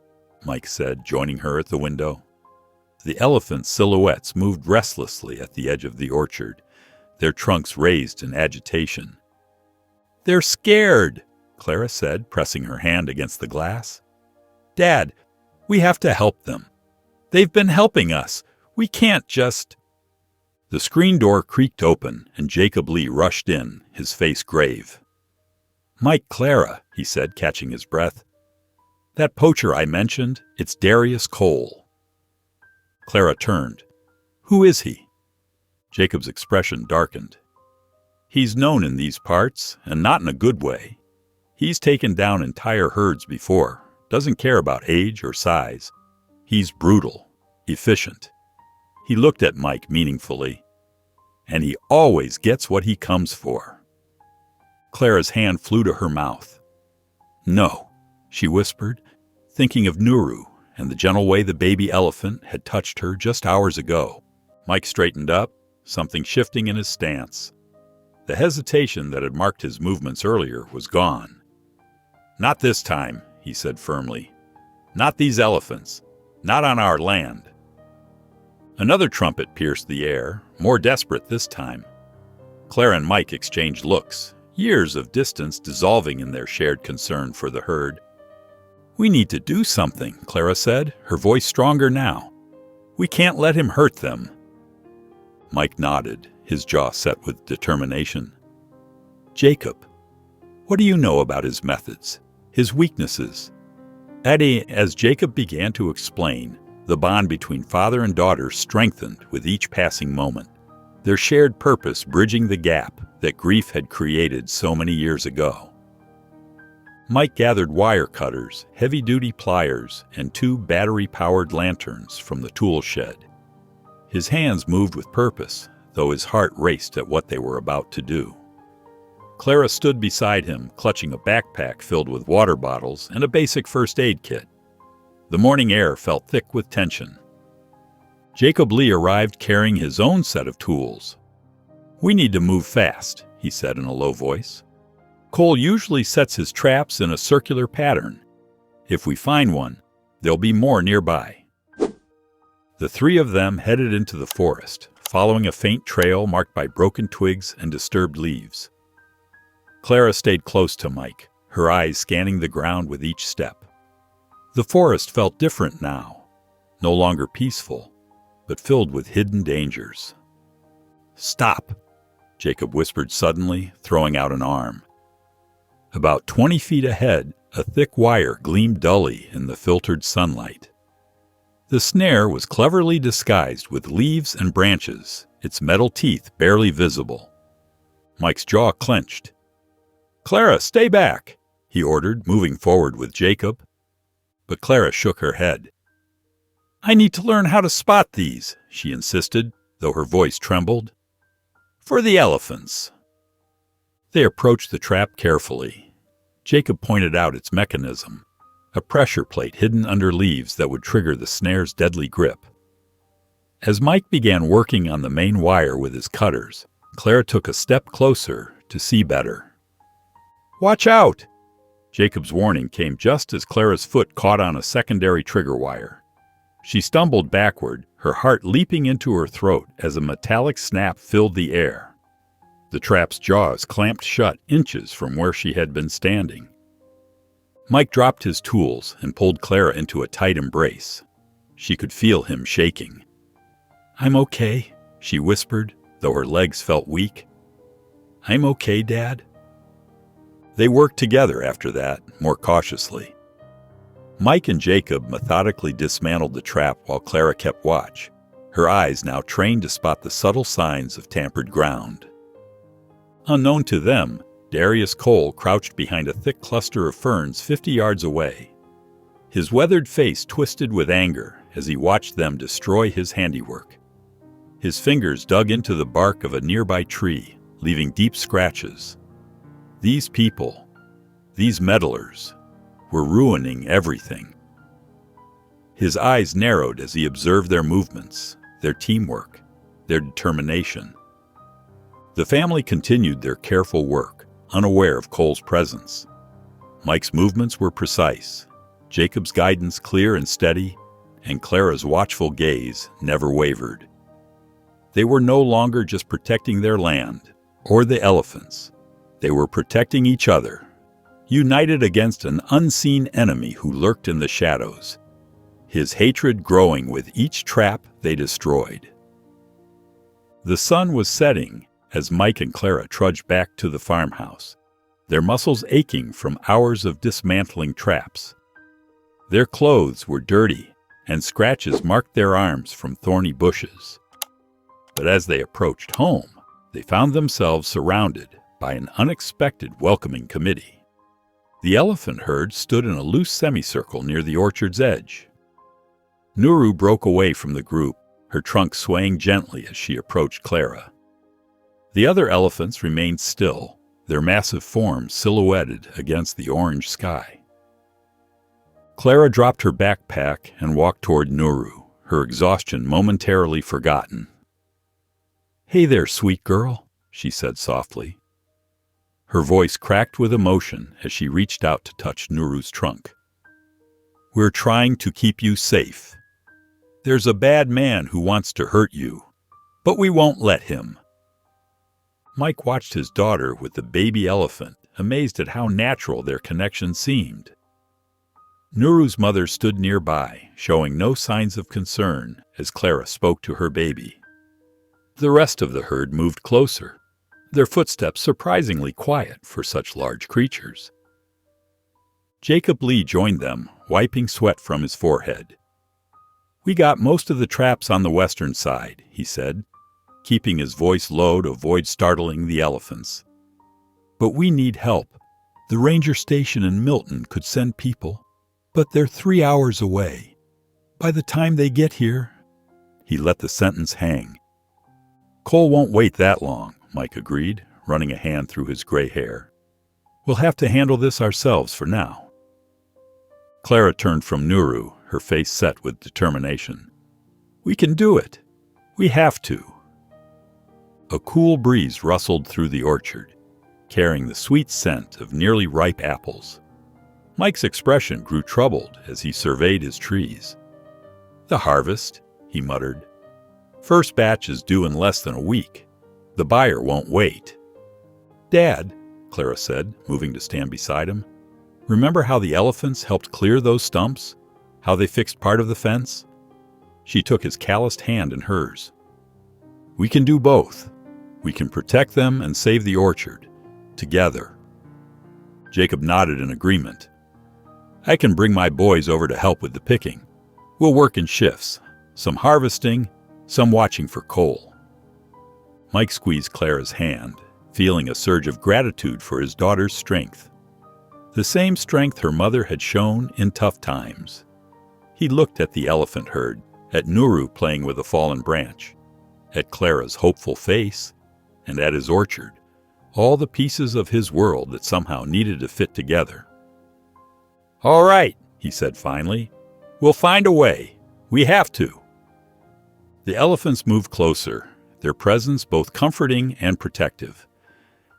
S1: Mike said, joining her at the window. The elephant silhouettes moved restlessly at the edge of the orchard, their trunks raised in agitation. "They're scared," Clara said, pressing her hand against the glass. "Dad, we have to help them. They've been helping us. We can't just—" The screen door creaked open, and Jacob Lee rushed in, his face grave. "Mike, Clara," he said, catching his breath. "That poacher I mentioned, it's Darius Cole." Clara turned. "Who is he?" Jacob's expression darkened. "He's known in these parts, and not in a good way. He's taken down entire herds before, doesn't care about age or size. He's brutal, efficient." He looked at Mike meaningfully. "And he always gets what he comes for." Clara's hand flew to her mouth. "No," she whispered, thinking of Nuru and the gentle way the baby elephant had touched her just hours ago. Mike straightened up, something shifting in his stance. The hesitation that had marked his movements earlier was gone. "Not this time," he said firmly. "Not these elephants. Not on our land." Another trumpet pierced the air, more desperate this time. Clara and Mike exchanged looks, years of distance dissolving in their shared concern for the herd. "We need to do something," Clara said, her voice stronger now. "We can't let him hurt them." Mike nodded, his jaw set with determination. Jacob, what do you know about his methods, his weaknesses? Eddie, as Jacob began to explain, the bond between father and daughter strengthened with each passing moment, their shared purpose bridging the gap that grief had created so many years ago. Mike gathered wire cutters, heavy-duty pliers, and 2 battery-powered lanterns from the tool shed. His hands moved with purpose, though his heart raced at what they were about to do. Clara stood beside him, clutching a backpack filled with water bottles and a basic first aid kit. The morning air felt thick with tension. Jacob Lee arrived carrying his own set of tools. We need to move fast, he said in a low voice. Cole usually sets his traps in a circular pattern. If we find one, there'll be more nearby. The 3 of them headed into the forest, following a faint trail marked by broken twigs and disturbed leaves. Clara stayed close to Mike, her eyes scanning the ground with each step. The forest felt different now, no longer peaceful, but filled with hidden dangers. Stop, Jacob whispered suddenly, throwing out an arm. About 20 feet ahead, a thick wire gleamed dully in the filtered sunlight. The snare was cleverly disguised with leaves and branches, its metal teeth barely visible. Mike's jaw clenched. Clara, stay back, he ordered, moving forward with Jacob. But Clara shook her head. I need to learn how to spot these, she insisted, though her voice trembled. For the elephants. They approached the trap carefully. Jacob pointed out its mechanism, a pressure plate hidden under leaves that would trigger the snare's deadly grip. As Mike began working on the main wire with his cutters, Clara took a step closer to see better. Watch out! Jacob's warning came just as Clara's foot caught on a secondary trigger wire. She stumbled backward, her heart leaping into her throat as a metallic snap filled the air. The trap's jaws clamped shut inches from where she had been standing. Mike dropped his tools and pulled Clara into a tight embrace. She could feel him shaking. I'm okay, she whispered, though her legs felt weak. I'm okay, Dad. They worked together after that, more cautiously. Mike and Jacob methodically dismantled the trap while Clara kept watch, her eyes now trained to spot the subtle signs of tampered ground. Unknown to them, Darius Cole crouched behind a thick cluster of ferns 50 yards away. His weathered face twisted with anger as he watched them destroy his handiwork. His fingers dug into the bark of a nearby tree, leaving deep scratches. These people, these meddlers, were ruining everything. His eyes narrowed as he observed their movements, their teamwork, their determination. The family continued their careful work, unaware of Cole's presence. Mike's movements were precise, Jacob's guidance clear and steady, and Clara's watchful gaze never wavered. They were no longer just protecting their land, or the elephants. They were protecting each other, united against an unseen enemy who lurked in the shadows, his hatred growing with each trap they destroyed. The sun was setting as Mike and Clara trudged back to the farmhouse, their muscles aching from hours of dismantling traps. Their clothes were dirty, and scratches marked their arms from thorny bushes. But as they approached home, they found themselves surrounded by an unexpected welcoming committee. The elephant herd stood in a loose semicircle near the orchard's edge. Nuru broke away from the group, her trunk swaying gently as she approached Clara. The other elephants remained still, their massive forms silhouetted against the orange sky. Clara dropped her backpack and walked toward Nuru, her exhaustion momentarily forgotten. "Hey there, sweet girl," she said softly. Her voice cracked with emotion as she reached out to touch Nuru's trunk. "We're trying to keep you safe. There's a bad man who wants to hurt you, but we won't let him." Mike watched his daughter with the baby elephant, amazed at how natural their connection seemed. Nuru's mother stood nearby, showing no signs of concern as Clara spoke to her baby. The rest of the herd moved closer, their footsteps surprisingly quiet for such large creatures. Jacob Lee joined them, wiping sweat from his forehead. "We got most of the traps on the western side," he said, keeping his voice low to avoid startling the elephants. "But we need help. The ranger station in Milton could send people, but they're 3 hours away. By the time they get here—" He let the sentence hang. "Cole won't wait that long," Mike agreed, running a hand through his gray hair. "We'll have to handle this ourselves for now." Clara turned from Nuru, her face set with determination. "We can do it. We have to." A cool breeze rustled through the orchard, carrying the sweet scent of nearly ripe apples. Mike's expression grew troubled as he surveyed his trees. "The harvest," he muttered. "First batch is due in less than a week. The buyer won't wait." "Dad," Clara said, moving to stand beside him, "remember how the elephants helped clear those stumps? How they fixed part of the fence?" She took his calloused hand in hers. "We can do both. We can protect them and save the orchard. Together." Jacob nodded in agreement. "I can bring my boys over to help with the picking. We'll work in shifts, some harvesting, some watching for Cole." Mike squeezed Clara's hand, feeling a surge of gratitude for his daughter's strength. The same strength her mother had shown in tough times. He looked at the elephant herd, at Nuru playing with a fallen branch, at Clara's hopeful face, and at his orchard, all the pieces of his world that somehow needed to fit together. "All right," he said finally. "We'll find a way. We have to." The elephants moved closer, their presence both comforting and protective.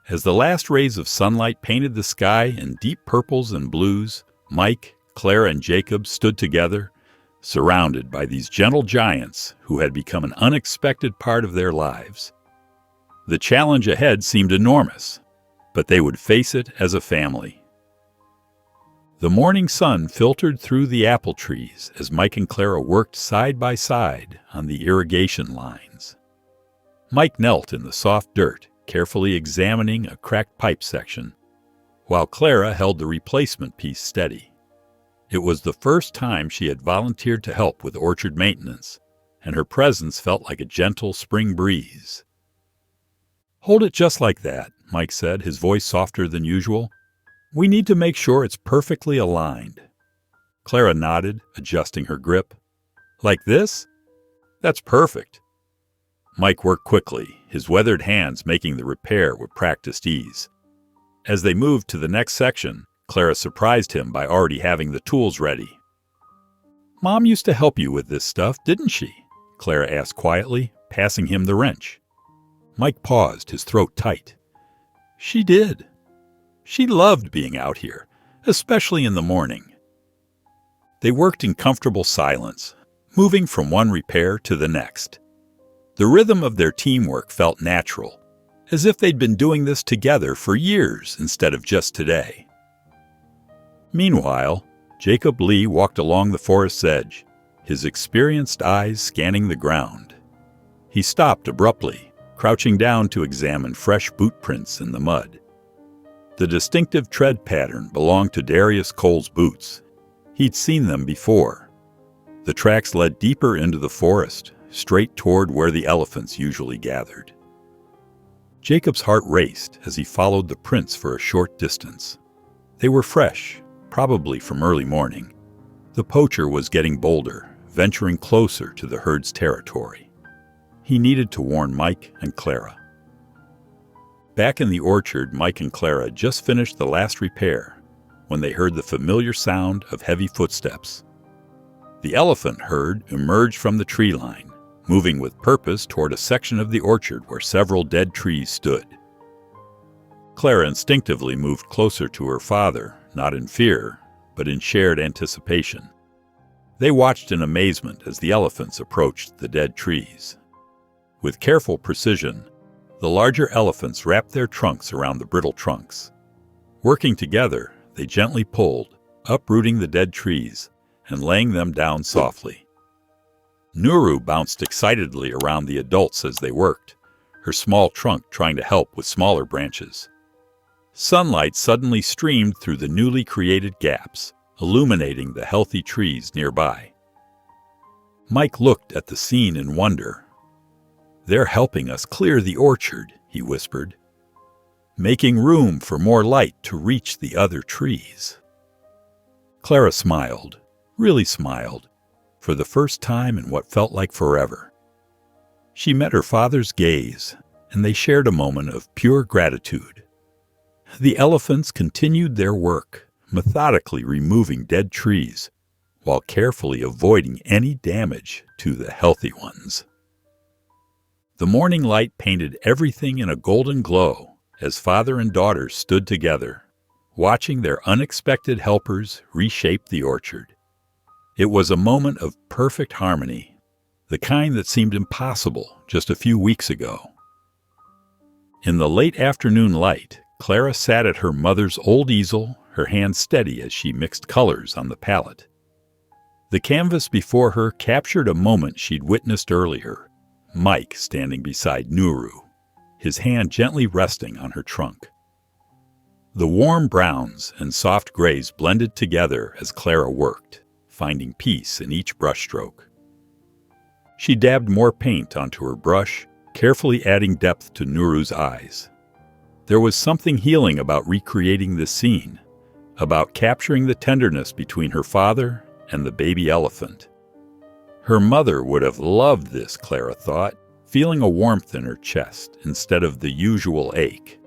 S1: As the last rays of sunlight painted the sky in deep purples and blues, Mike, Clara, and Jacob stood together, surrounded by these gentle giants who had become an unexpected part of their lives. The challenge ahead seemed enormous, but they would face it as a family. The morning sun filtered through the apple trees as Mike and Clara worked side by side on the irrigation lines. Mike knelt in the soft dirt, carefully examining a cracked pipe section, while Clara held the replacement piece steady. It was the first time she had volunteered to help with orchard maintenance, and her presence felt like a gentle spring breeze. "Hold it just like that," Mike said, his voice softer than usual. "We need to make sure it's perfectly aligned." Clara nodded, adjusting her grip. "Like this? That's perfect." Mike worked quickly, his weathered hands making the repair with practiced ease. As they moved to the next section, Clara surprised him by already having the tools ready. "Mom used to help you with this stuff, didn't she?" Clara asked quietly, passing him the wrench. Mike paused, his throat tight. "She did. She loved being out here, especially in the morning." They worked in comfortable silence, moving from one repair to the next. The rhythm of their teamwork felt natural, as if they'd been doing this together for years instead of just today. Meanwhile, Jacob Lee walked along the forest's edge, his experienced eyes scanning the ground. He stopped abruptly, crouching down to examine fresh boot prints in the mud. The distinctive tread pattern belonged to Darius Cole's boots. He'd seen them before. The tracks led deeper into the forest, straight toward where the elephants usually gathered. Jacob's heart raced as he followed the prints for a short distance. They were fresh, probably from early morning. The poacher was getting bolder, venturing closer to the herd's territory. He needed to warn Mike and Clara. Back in the orchard, Mike and Clara just finished the last repair when they heard the familiar sound of heavy footsteps. The elephant herd emerged from the tree line, moving with purpose toward a section of the orchard where several dead trees stood. Clara instinctively moved closer to her father, not in fear, but in shared anticipation. They watched in amazement as the elephants approached the dead trees. With careful precision, the larger elephants wrapped their trunks around the brittle trunks. Working together, they gently pulled, uprooting the dead trees and laying them down softly. Nuru bounced excitedly around the adults as they worked, her small trunk trying to help with smaller branches. Sunlight suddenly streamed through the newly created gaps, illuminating the healthy trees nearby. Mike looked at the scene in wonder. "They're helping us clear the orchard," he whispered, "making room for more light to reach the other trees." Clara smiled, really smiled, for the first time in what felt like forever. She met her father's gaze, and they shared a moment of pure gratitude. The elephants continued their work, methodically removing dead trees, while carefully avoiding any damage to the healthy ones. The morning light painted everything in a golden glow as father and daughter stood together, watching their unexpected helpers reshape the orchard. It was a moment of perfect harmony, the kind that seemed impossible just a few weeks ago. In the late afternoon light, Clara sat at her mother's old easel, her hands steady as she mixed colors on the palette. The canvas before her captured a moment she'd witnessed earlier, Mike standing beside Nuru, his hand gently resting on her trunk. The warm browns and soft grays blended together as Clara worked, finding peace in each brushstroke. She dabbed more paint onto her brush, carefully adding depth to Nuru's eyes. There was something healing about recreating this scene, about capturing the tenderness between her father and the baby elephant. Her mother would have loved this, Clara thought, feeling a warmth in her chest instead of the usual ache.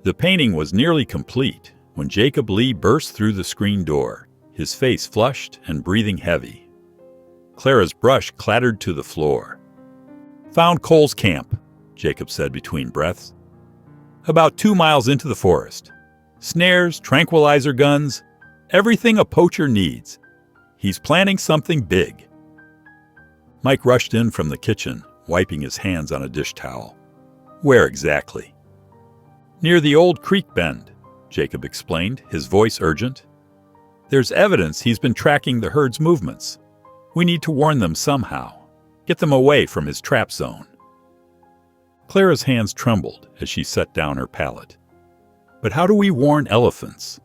S1: The painting was nearly complete when Jacob Lee burst through the screen door, his face flushed and breathing heavy. Clara's brush clattered to the floor. "Found Cole's camp," Jacob said between breaths. "About 2 miles into the forest. Snares, tranquilizer guns, everything a poacher needs. He's planning something big." Mike rushed in from the kitchen, wiping his hands on a dish towel. "Where exactly?" "Near the old creek bend," Jacob explained, his voice urgent. "There's evidence he's been tracking the herd's movements. We need to warn them somehow, get them away from his trap zone." Clara's hands trembled as she set down her palette. "But how do we warn elephants?"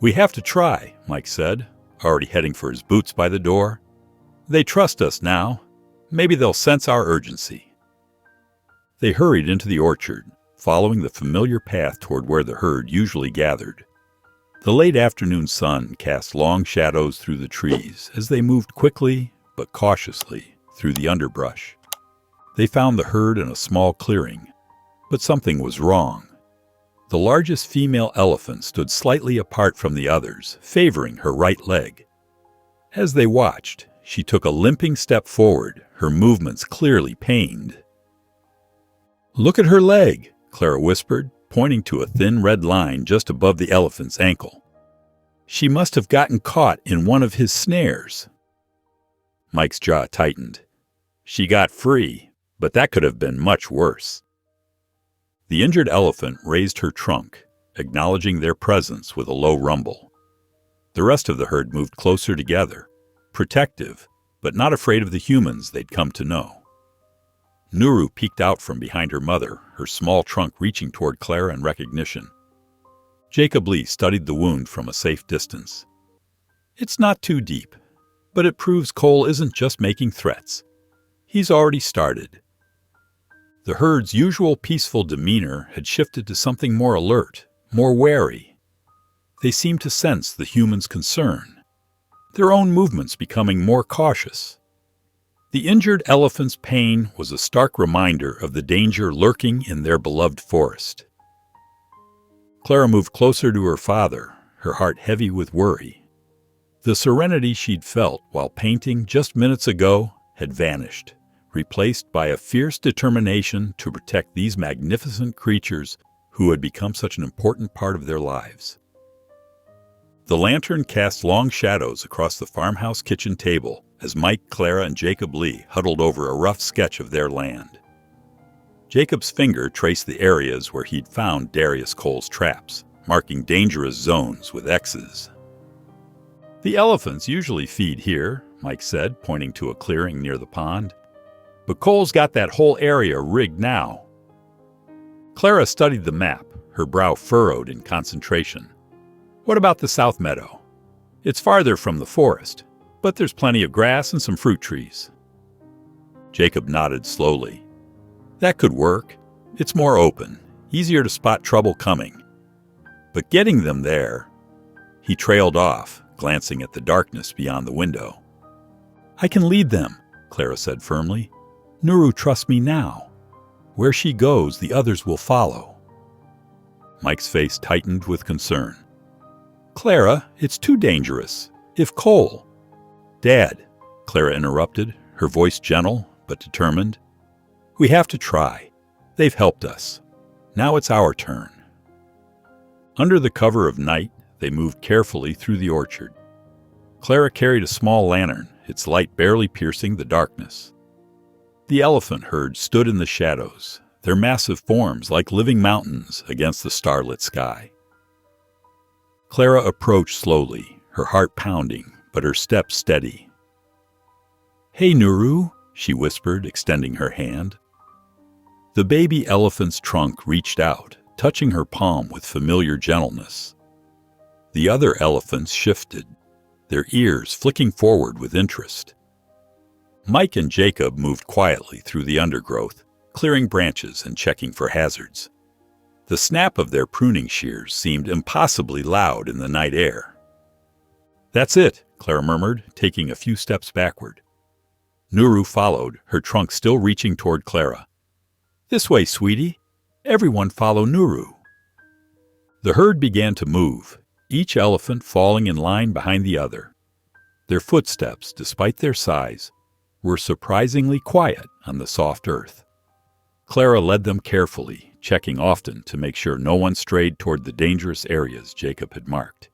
S1: "We have to try," Mike said, already heading for his boots by the door. "They trust us now. Maybe they'll sense our urgency." They hurried into the orchard, following the familiar path toward where the herd usually gathered. The late afternoon sun cast long shadows through the trees as they moved quickly but cautiously through the underbrush. They found the herd in a small clearing, but something was wrong. The largest female elephant stood slightly apart from the others, favoring her right leg. As they watched, she took a limping step forward, her movements clearly pained. "Look at her leg," Clara whispered, pointing to a thin red line just above the elephant's ankle. "She must have gotten caught in one of his snares." Mike's jaw tightened. "She got free, but that could have been much worse." The injured elephant raised her trunk, acknowledging their presence with a low rumble. The rest of the herd moved closer together, protective, but not afraid of the humans they'd come to know. Nuru peeked out from behind her mother, her small trunk reaching toward Clara in recognition. Jacob Lee studied the wound from a safe distance. "It's not too deep, but it proves Cole isn't just making threats. He's already started." The herd's usual peaceful demeanor had shifted to something more alert, more wary. They seemed to sense the humans' concern, their own movements becoming more cautious. The injured elephant's pain was a stark reminder of the danger lurking in their beloved forest. Clara moved closer to her father, her heart heavy with worry. The serenity she'd felt while painting just minutes ago had vanished, replaced by a fierce determination to protect these magnificent creatures who had become such an important part of their lives. The lantern cast long shadows across the farmhouse kitchen table as Mike, Clara, and Jacob Lee huddled over a rough sketch of their land. Jacob's finger traced the areas where he'd found Darius Cole's traps, marking dangerous zones with X's. "The elephants usually feed here," Mike said, pointing to a clearing near the pond. "But Cole's got that whole area rigged now." Clara studied the map, her brow furrowed in concentration. "What about the south meadow? It's farther from the forest, but there's plenty of grass and some fruit trees." Jacob nodded slowly. "That could work. It's more open, easier to spot trouble coming. But getting them there—" He trailed off, glancing at the darkness beyond the window. "I can lead them," Clara said firmly. "Nuru trusts me now. Where she goes, the others will follow." Mike's face tightened with concern. "Clara, it's too dangerous. If Cole—" "Dad," Clara interrupted, her voice gentle but determined. "We have to try. They've helped us. Now it's our turn." Under the cover of night, they moved carefully through the orchard. Clara carried a small lantern, its light barely piercing the darkness. The elephant herd stood in the shadows, their massive forms like living mountains against the starlit sky. Clara approached slowly, her heart pounding, but her steps steady. "Hey, Nuru," she whispered, extending her hand. The baby elephant's trunk reached out, touching her palm with familiar gentleness. The other elephants shifted, their ears flicking forward with interest. Mike and Jacob moved quietly through the undergrowth, clearing branches and checking for hazards. The snap of their pruning shears seemed impossibly loud in the night air. "That's it," Clara murmured, taking a few steps backward. Nuru followed, her trunk still reaching toward Clara. "This way, sweetie. Everyone follow Nuru." The herd began to move, each elephant falling in line behind the other. Their footsteps, despite their size, were surprisingly quiet on the soft earth. Clara led them carefully, checking often to make sure no one strayed toward the dangerous areas Jacob had marked.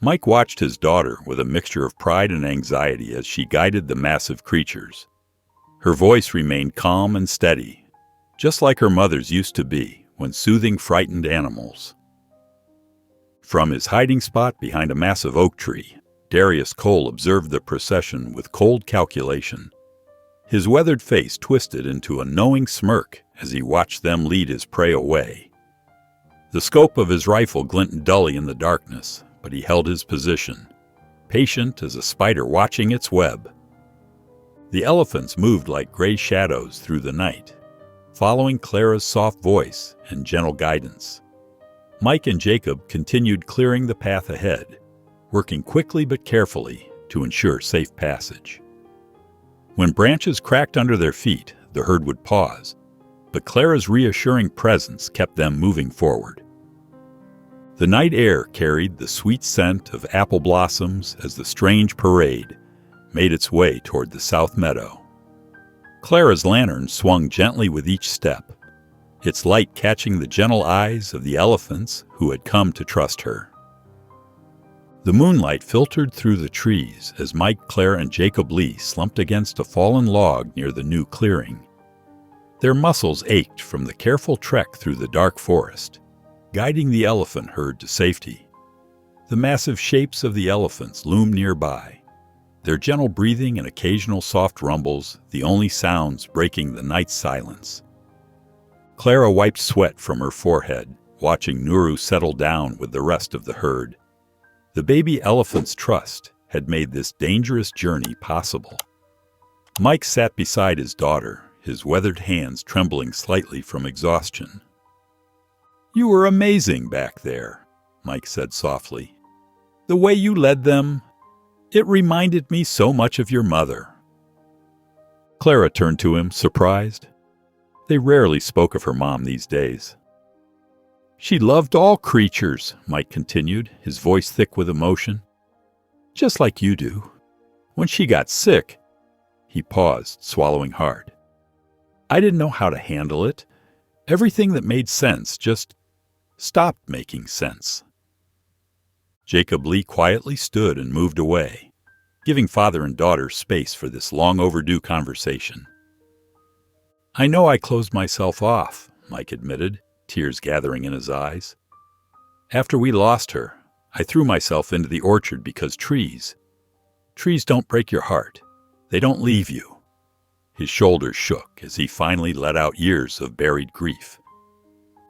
S1: Mike watched his daughter with a mixture of pride and anxiety as she guided the massive creatures. Her voice remained calm and steady, just like her mother's used to be when soothing frightened animals. From his hiding spot behind a massive oak tree, Darius Cole observed the procession with cold calculation. His weathered face twisted into a knowing smirk as he watched them lead his prey away. The scope of his rifle glinted dully in the darkness, but he held his position, patient as a spider watching its web. The elephants moved like gray shadows through the night, following Clara's soft voice and gentle guidance. Mike and Jacob continued clearing the path ahead, working quickly but carefully to ensure safe passage. When branches cracked under their feet, the herd would pause, but Clara's reassuring presence kept them moving forward. The night air carried the sweet scent of apple blossoms as the strange parade made its way toward the south meadow. Clara's lantern swung gently with each step, its light catching the gentle eyes of the elephants who had come to trust her. The moonlight filtered through the trees as Mike, Clara, and Jacob Lee slumped against a fallen log near the new clearing. Their muscles ached from the careful trek through the dark forest, guiding the elephant herd to safety. The massive shapes of the elephants loomed nearby, their gentle breathing and occasional soft rumbles the only sounds breaking the night's silence. Clara wiped sweat from her forehead, watching Nuru settle down with the rest of the herd. The baby elephant's trust had made this dangerous journey possible. Mike sat beside his daughter, his weathered hands trembling slightly from exhaustion. "You were amazing back there," Mike said softly. "The way you led them, it reminded me so much of your mother." Clara turned to him, surprised. They rarely spoke of her mom these days. "She loved all creatures," Mike continued, his voice thick with emotion. "Just like you do. When she got sick—" He paused, swallowing hard. "I didn't know how to handle it. Everything that made sense just stopped making sense." Jacob Lee quietly stood and moved away, giving father and daughter space for this long-overdue conversation. "I know I closed myself off," Mike admitted, tears gathering in his eyes. "After we lost her, I threw myself into the orchard because trees Trees don't break your heart. They don't leave you. His shoulders shook as he finally let out years of buried grief.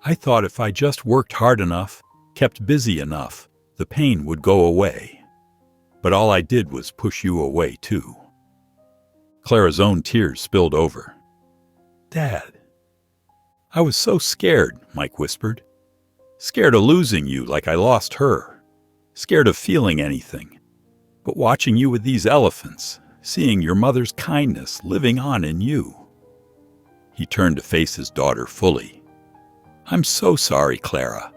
S1: I thought if I just worked hard enough, kept busy enough, the pain would go away. But all I did was push you away, too. Clara's own tears spilled over. Dad. I was so scared, Mike whispered. Scared of losing you like I lost her. Scared of feeling anything. But watching you with these elephants, seeing your mother's kindness living on in you. He turned to face his daughter fully. I'm so sorry, Clara.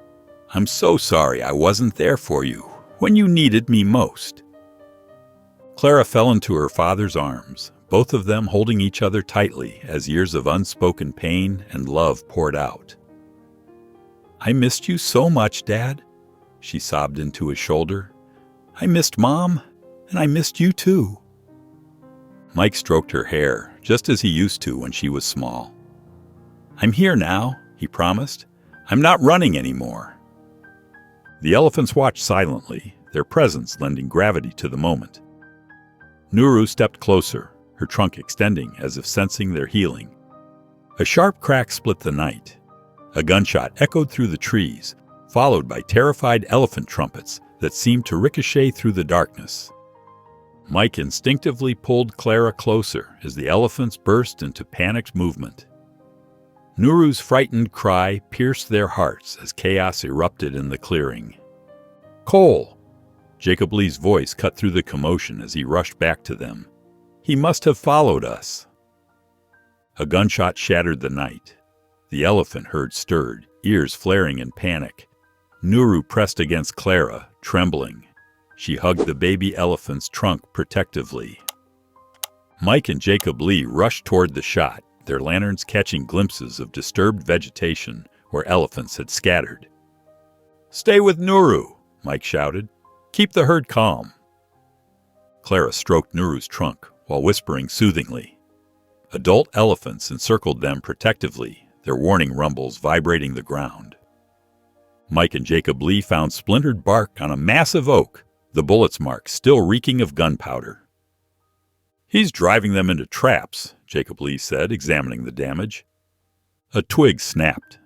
S1: I'm so sorry I wasn't there for you when you needed me most. Clara fell into her father's arms, both of them holding each other tightly as years of unspoken pain and love poured out. I missed you so much, Dad, she sobbed into his shoulder. I missed Mom, and I missed you too. Mike stroked her hair, just as he used to when she was small. I'm here now, he promised. I'm not running anymore. The elephants watched silently, their presence lending gravity to the moment. Nuru stepped closer, her trunk extending as if sensing their healing. A sharp crack split the night. A gunshot echoed through the trees, followed by terrified elephant trumpets that seemed to ricochet through the darkness. Mike instinctively pulled Clara closer as the elephants burst into panicked movement. Nuru's frightened cry pierced their hearts as chaos erupted in the clearing. Cole! Jacob Lee's voice cut through the commotion as he rushed back to them. He must have followed us. A gunshot shattered the night. The elephant herd stirred, ears flaring in panic. Nuru pressed against Clara, trembling. She hugged the baby elephant's trunk protectively. Mike and Jacob Lee rushed toward the shot, their lanterns catching glimpses of disturbed vegetation where elephants had scattered. Stay with Nuru, Mike shouted. Keep the herd calm. Clara stroked Nuru's trunk while whispering soothingly. Adult elephants encircled them protectively, their warning rumbles vibrating the ground. Mike and Jacob Lee found splintered bark on a massive oak, the bullet's mark still reeking of gunpowder. He's driving them into traps, Jacob Lee said, examining the damage. A twig snapped.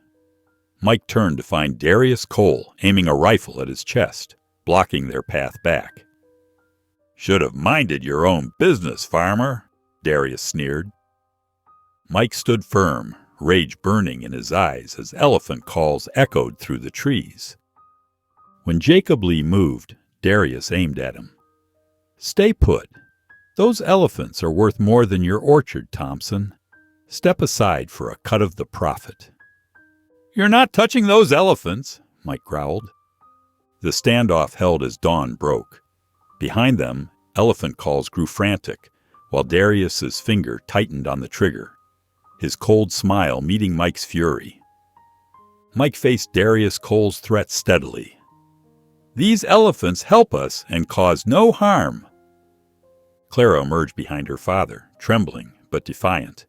S1: Mike turned to find Darius Cole aiming a rifle at his chest, blocking their path back. Should have minded your own business, farmer, Darius sneered. Mike stood firm, rage burning in his eyes as elephant calls echoed through the trees. When Jacob Lee moved, Darius aimed at him. Stay put. Those elephants are worth more than your orchard, Thompson. Step aside for a cut of the profit. You're not touching those elephants, Mike growled. The standoff held as dawn broke. Behind them, elephant calls grew frantic, while Darius's finger tightened on the trigger, his cold smile meeting Mike's fury. Mike faced Darius Cole's threat steadily. These elephants help us and cause no harm. Clara emerged behind her father, trembling but defiant.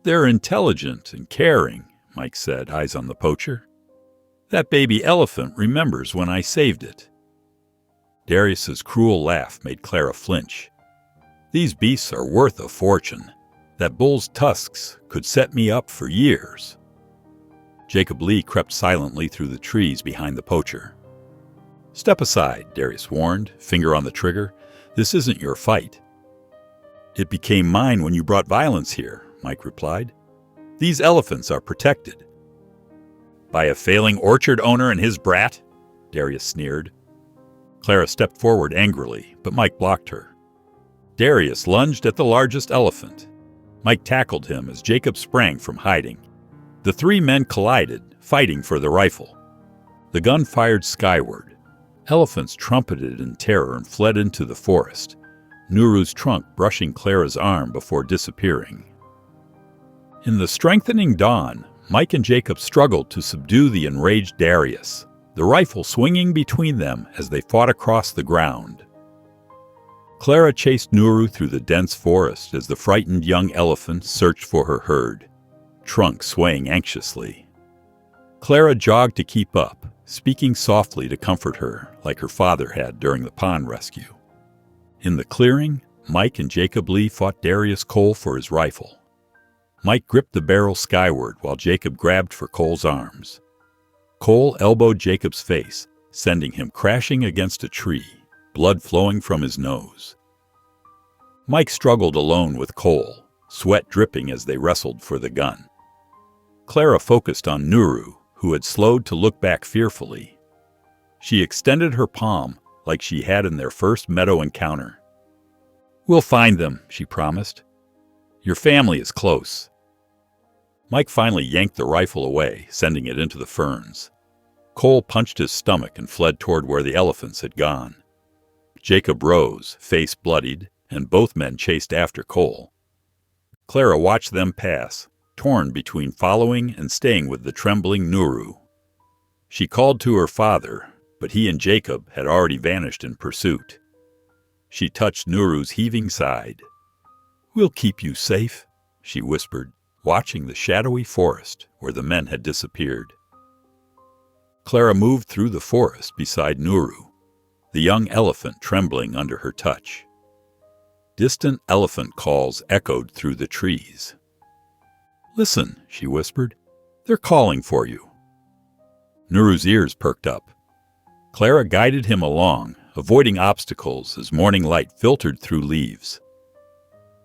S1: They're intelligent and caring, Mike said, eyes on the poacher. That baby elephant remembers when I saved it. Darius's cruel laugh made Clara flinch. These beasts are worth a fortune. That bull's tusks could set me up for years. Jacob Lee crept silently through the trees behind the poacher. Step aside, Darius warned, finger on the trigger. This isn't your fight. It became mine when you brought violence here, Mike replied. These elephants are protected. By a failing orchard owner and his brat? Darius sneered. Clara stepped forward angrily, but Mike blocked her. Darius lunged at the largest elephant. Mike tackled him as Jacob sprang from hiding. The three men collided, fighting for the rifle. The gun fired skyward. Elephants trumpeted in terror and fled into the forest, Nuru's trunk brushing Clara's arm before disappearing. In the strengthening dawn, Mike and Jacob struggled to subdue the enraged Darius, the rifle swinging between them as they fought across the ground. Clara chased Nuru through the dense forest as the frightened young elephant searched for her herd, trunk swaying anxiously. Clara jogged to keep up, speaking softly to comfort her, like her father had during the pond rescue. In the clearing, Mike and Jacob Lee fought Darius Cole for his rifle. Mike gripped the barrel skyward while Jacob grabbed for Cole's arms. Cole elbowed Jacob's face, sending him crashing against a tree, blood flowing from his nose. Mike struggled alone with Cole, sweat dripping as they wrestled for the gun. Clara focused on Nuru, who had slowed to look back fearfully. She extended her palm like she had in their first meadow encounter. "We'll find them," she promised. "Your family is close." Mike finally yanked the rifle away, sending it into the ferns. Cole punched his stomach and fled toward where the elephants had gone. Jacob rose, face bloodied, and both men chased after Cole. Clara watched them pass, torn between following and staying with the trembling Nuru. She called to her father, but he and Jacob had already vanished in pursuit. She touched Nuru's heaving side. "We'll keep you safe," she whispered, watching the shadowy forest where the men had disappeared. Clara moved through the forest beside Nuru, the young elephant trembling under her touch. Distant elephant calls echoed through the trees. "Listen," she whispered. "They're calling for you." Nuru's ears perked up. Clara guided him along, avoiding obstacles as morning light filtered through leaves.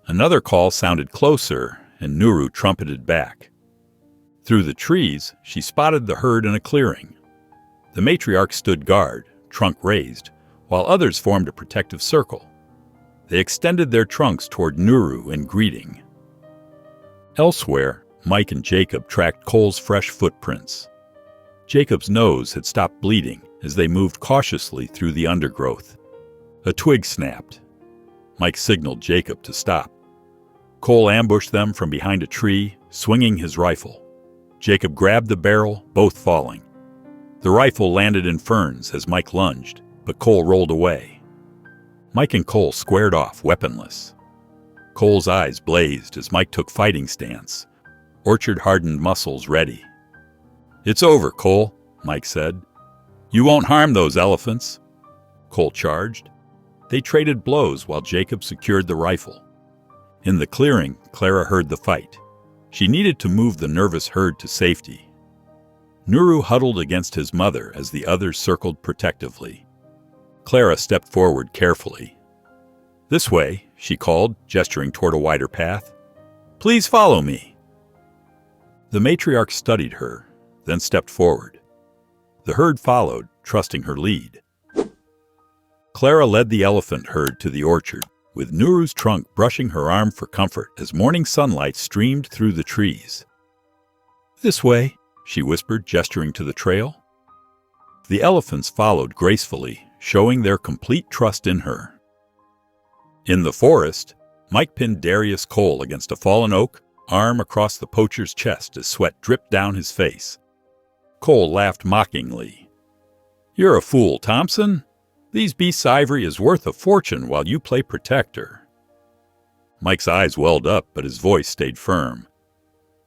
S1: Another call sounded closer, and Nuru trumpeted back. Through the trees, she spotted the herd in a clearing. The matriarch stood guard, trunk raised, while others formed a protective circle. They extended their trunks toward Nuru in greeting. Elsewhere, Mike and Jacob tracked Cole's fresh footprints. Jacob's nose had stopped bleeding as they moved cautiously through the undergrowth. A twig snapped. Mike signaled Jacob to stop. Cole ambushed them from behind a tree, swinging his rifle. Jacob grabbed the barrel, both falling. The rifle landed in ferns as Mike lunged, but Cole rolled away. Mike and Cole squared off, weaponless. Cole's eyes blazed as Mike took fighting stance, orchard-hardened muscles ready. "It's over, Cole," Mike said. "You won't harm those elephants." Cole charged. They traded blows while Jacob secured the rifle. In the clearing, Clara heard the fight. She needed to move the nervous herd to safety. Nuru huddled against his mother as the others circled protectively. Clara stepped forward carefully. "This way," she called, gesturing toward a wider path. "Please follow me." The matriarch studied her, then stepped forward. The herd followed, trusting her lead. Clara led the elephant herd to the orchard, with Nuru's trunk brushing her arm for comfort as morning sunlight streamed through the trees. "This way," she whispered, gesturing to the trail. The elephants followed gracefully, showing their complete trust in her. In the forest, Mike pinned Darius Cole against a fallen oak, arm across the poacher's chest as sweat dripped down his face. Cole laughed mockingly. "You're a fool, Thompson. These beasts' ivory is worth a fortune while you play protector." Mike's eyes welled up, but his voice stayed firm.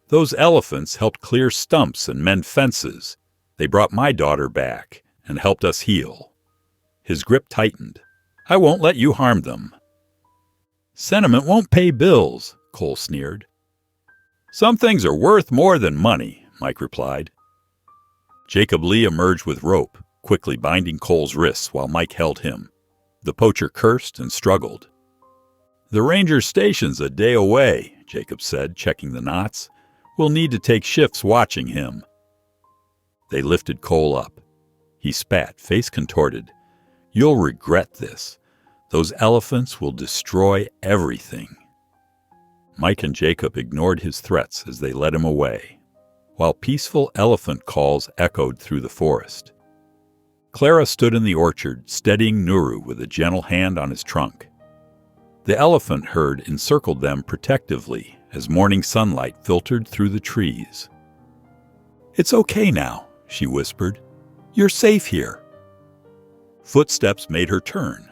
S1: "Those elephants helped clear stumps and mend fences. They brought my daughter back and helped us heal." His grip tightened. "I won't let you harm them." "Sentiment won't pay bills," Cole sneered. "Some things are worth more than money," Mike replied. Jacob Lee emerged with rope, quickly binding Cole's wrists while Mike held him. The poacher cursed and struggled. "The ranger station's a day away," Jacob said, checking the knots. "We'll need to take shifts watching him." They lifted Cole up. He spat, face contorted. "You'll regret this. Those elephants will destroy everything." Mike and Jacob ignored his threats as they led him away, while peaceful elephant calls echoed through the forest. Clara stood in the orchard, steadying Nuru with a gentle hand on his trunk. The elephant herd encircled them protectively as morning sunlight filtered through the trees. "It's okay now," she whispered. "You're safe here." Footsteps made her turn.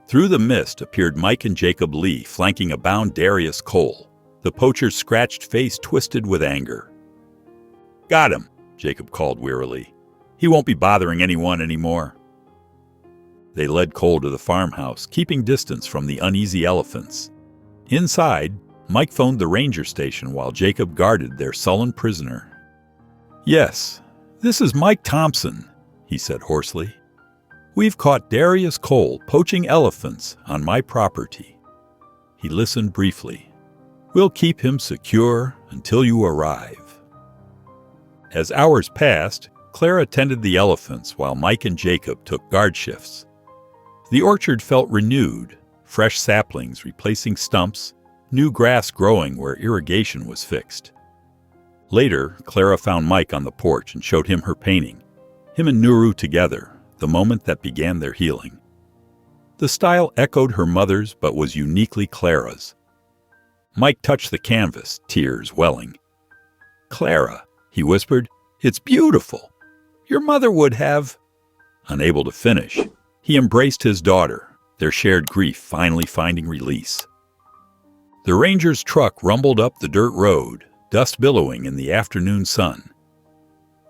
S1: Through the mist appeared Mike and Jacob Lee flanking a bound Darius Cole, the poacher's scratched face twisted with anger. "Got him," Jacob called wearily. "He won't be bothering anyone anymore." They led Cole to the farmhouse, keeping distance from the uneasy elephants. Inside, Mike phoned the ranger station while Jacob guarded their sullen prisoner. "Yes, this is Mike Thompson," he said hoarsely. "We've caught Darius Cole poaching elephants on my property." He listened briefly. "We'll keep him secure until you arrive." As hours passed, Clara tended the elephants while Mike and Jacob took guard shifts. The orchard felt renewed, fresh saplings replacing stumps, new grass growing where irrigation was fixed. Later, Clara found Mike on the porch and showed him her painting, him and Nuru together, the moment that began their healing. The style echoed her mother's but was uniquely Clara's. Mike touched the canvas, tears welling. "Clara," he whispered, "it's beautiful. Your mother would have—" Unable to finish, he embraced his daughter, their shared grief finally finding release. The ranger's truck rumbled up the dirt road, dust billowing in the afternoon sun.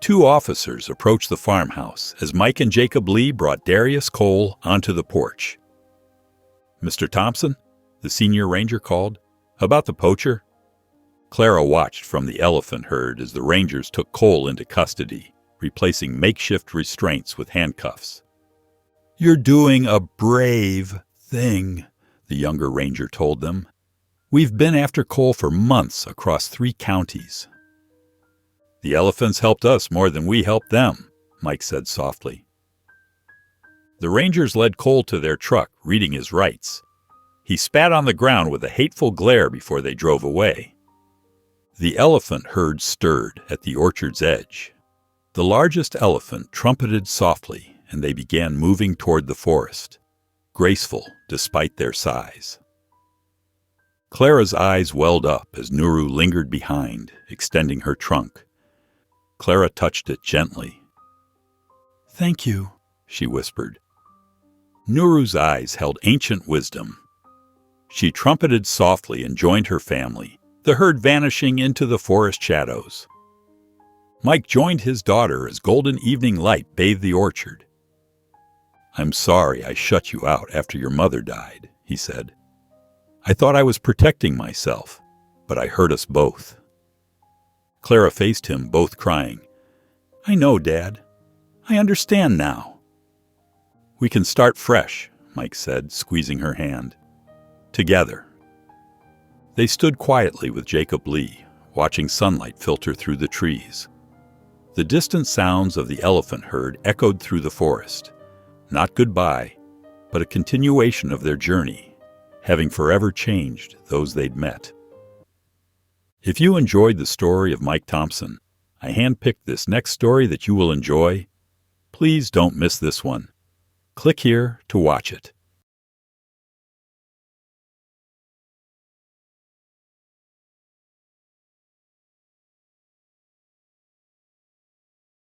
S1: 2 officers approached the farmhouse as Mike and Jacob Lee brought Darius Cole onto the porch. "Mr. Thompson," the senior ranger called, "about the poacher?" Clara watched from the elephant herd as the rangers took Cole into custody, replacing makeshift restraints with handcuffs. "You're doing a brave thing," the younger ranger told them. "We've been after Cole for months across 3 counties." "The elephants helped us more than we helped them," Mike said softly. The rangers led Cole to their truck, reading his rights. He spat on the ground with a hateful glare before they drove away. The elephant herd stirred at the orchard's edge. The largest elephant trumpeted softly, and they began moving toward the forest, graceful despite their size. Clara's eyes welled up as Nuru lingered behind, extending her trunk. Clara touched it gently. "Thank you," she whispered. Nuru's eyes held ancient wisdom. She trumpeted softly and joined her family, the herd vanishing into the forest shadows. Mike joined his daughter as golden evening light bathed the orchard. "I'm sorry I shut you out after your mother died," he said. "I thought I was protecting myself, but I hurt us both." Clara faced him, both crying. "I know, Dad. I understand now." "We can start fresh," Mike said, squeezing her hand. "Together." They stood quietly with Jacob Lee, watching sunlight filter through the trees. The distant sounds of the elephant herd echoed through the forest. Not goodbye, but a continuation of their journey, having forever changed those they'd met. If you enjoyed the story of Mike Thompson, I handpicked this next story that you will enjoy. Please don't miss this one. Click here to watch it.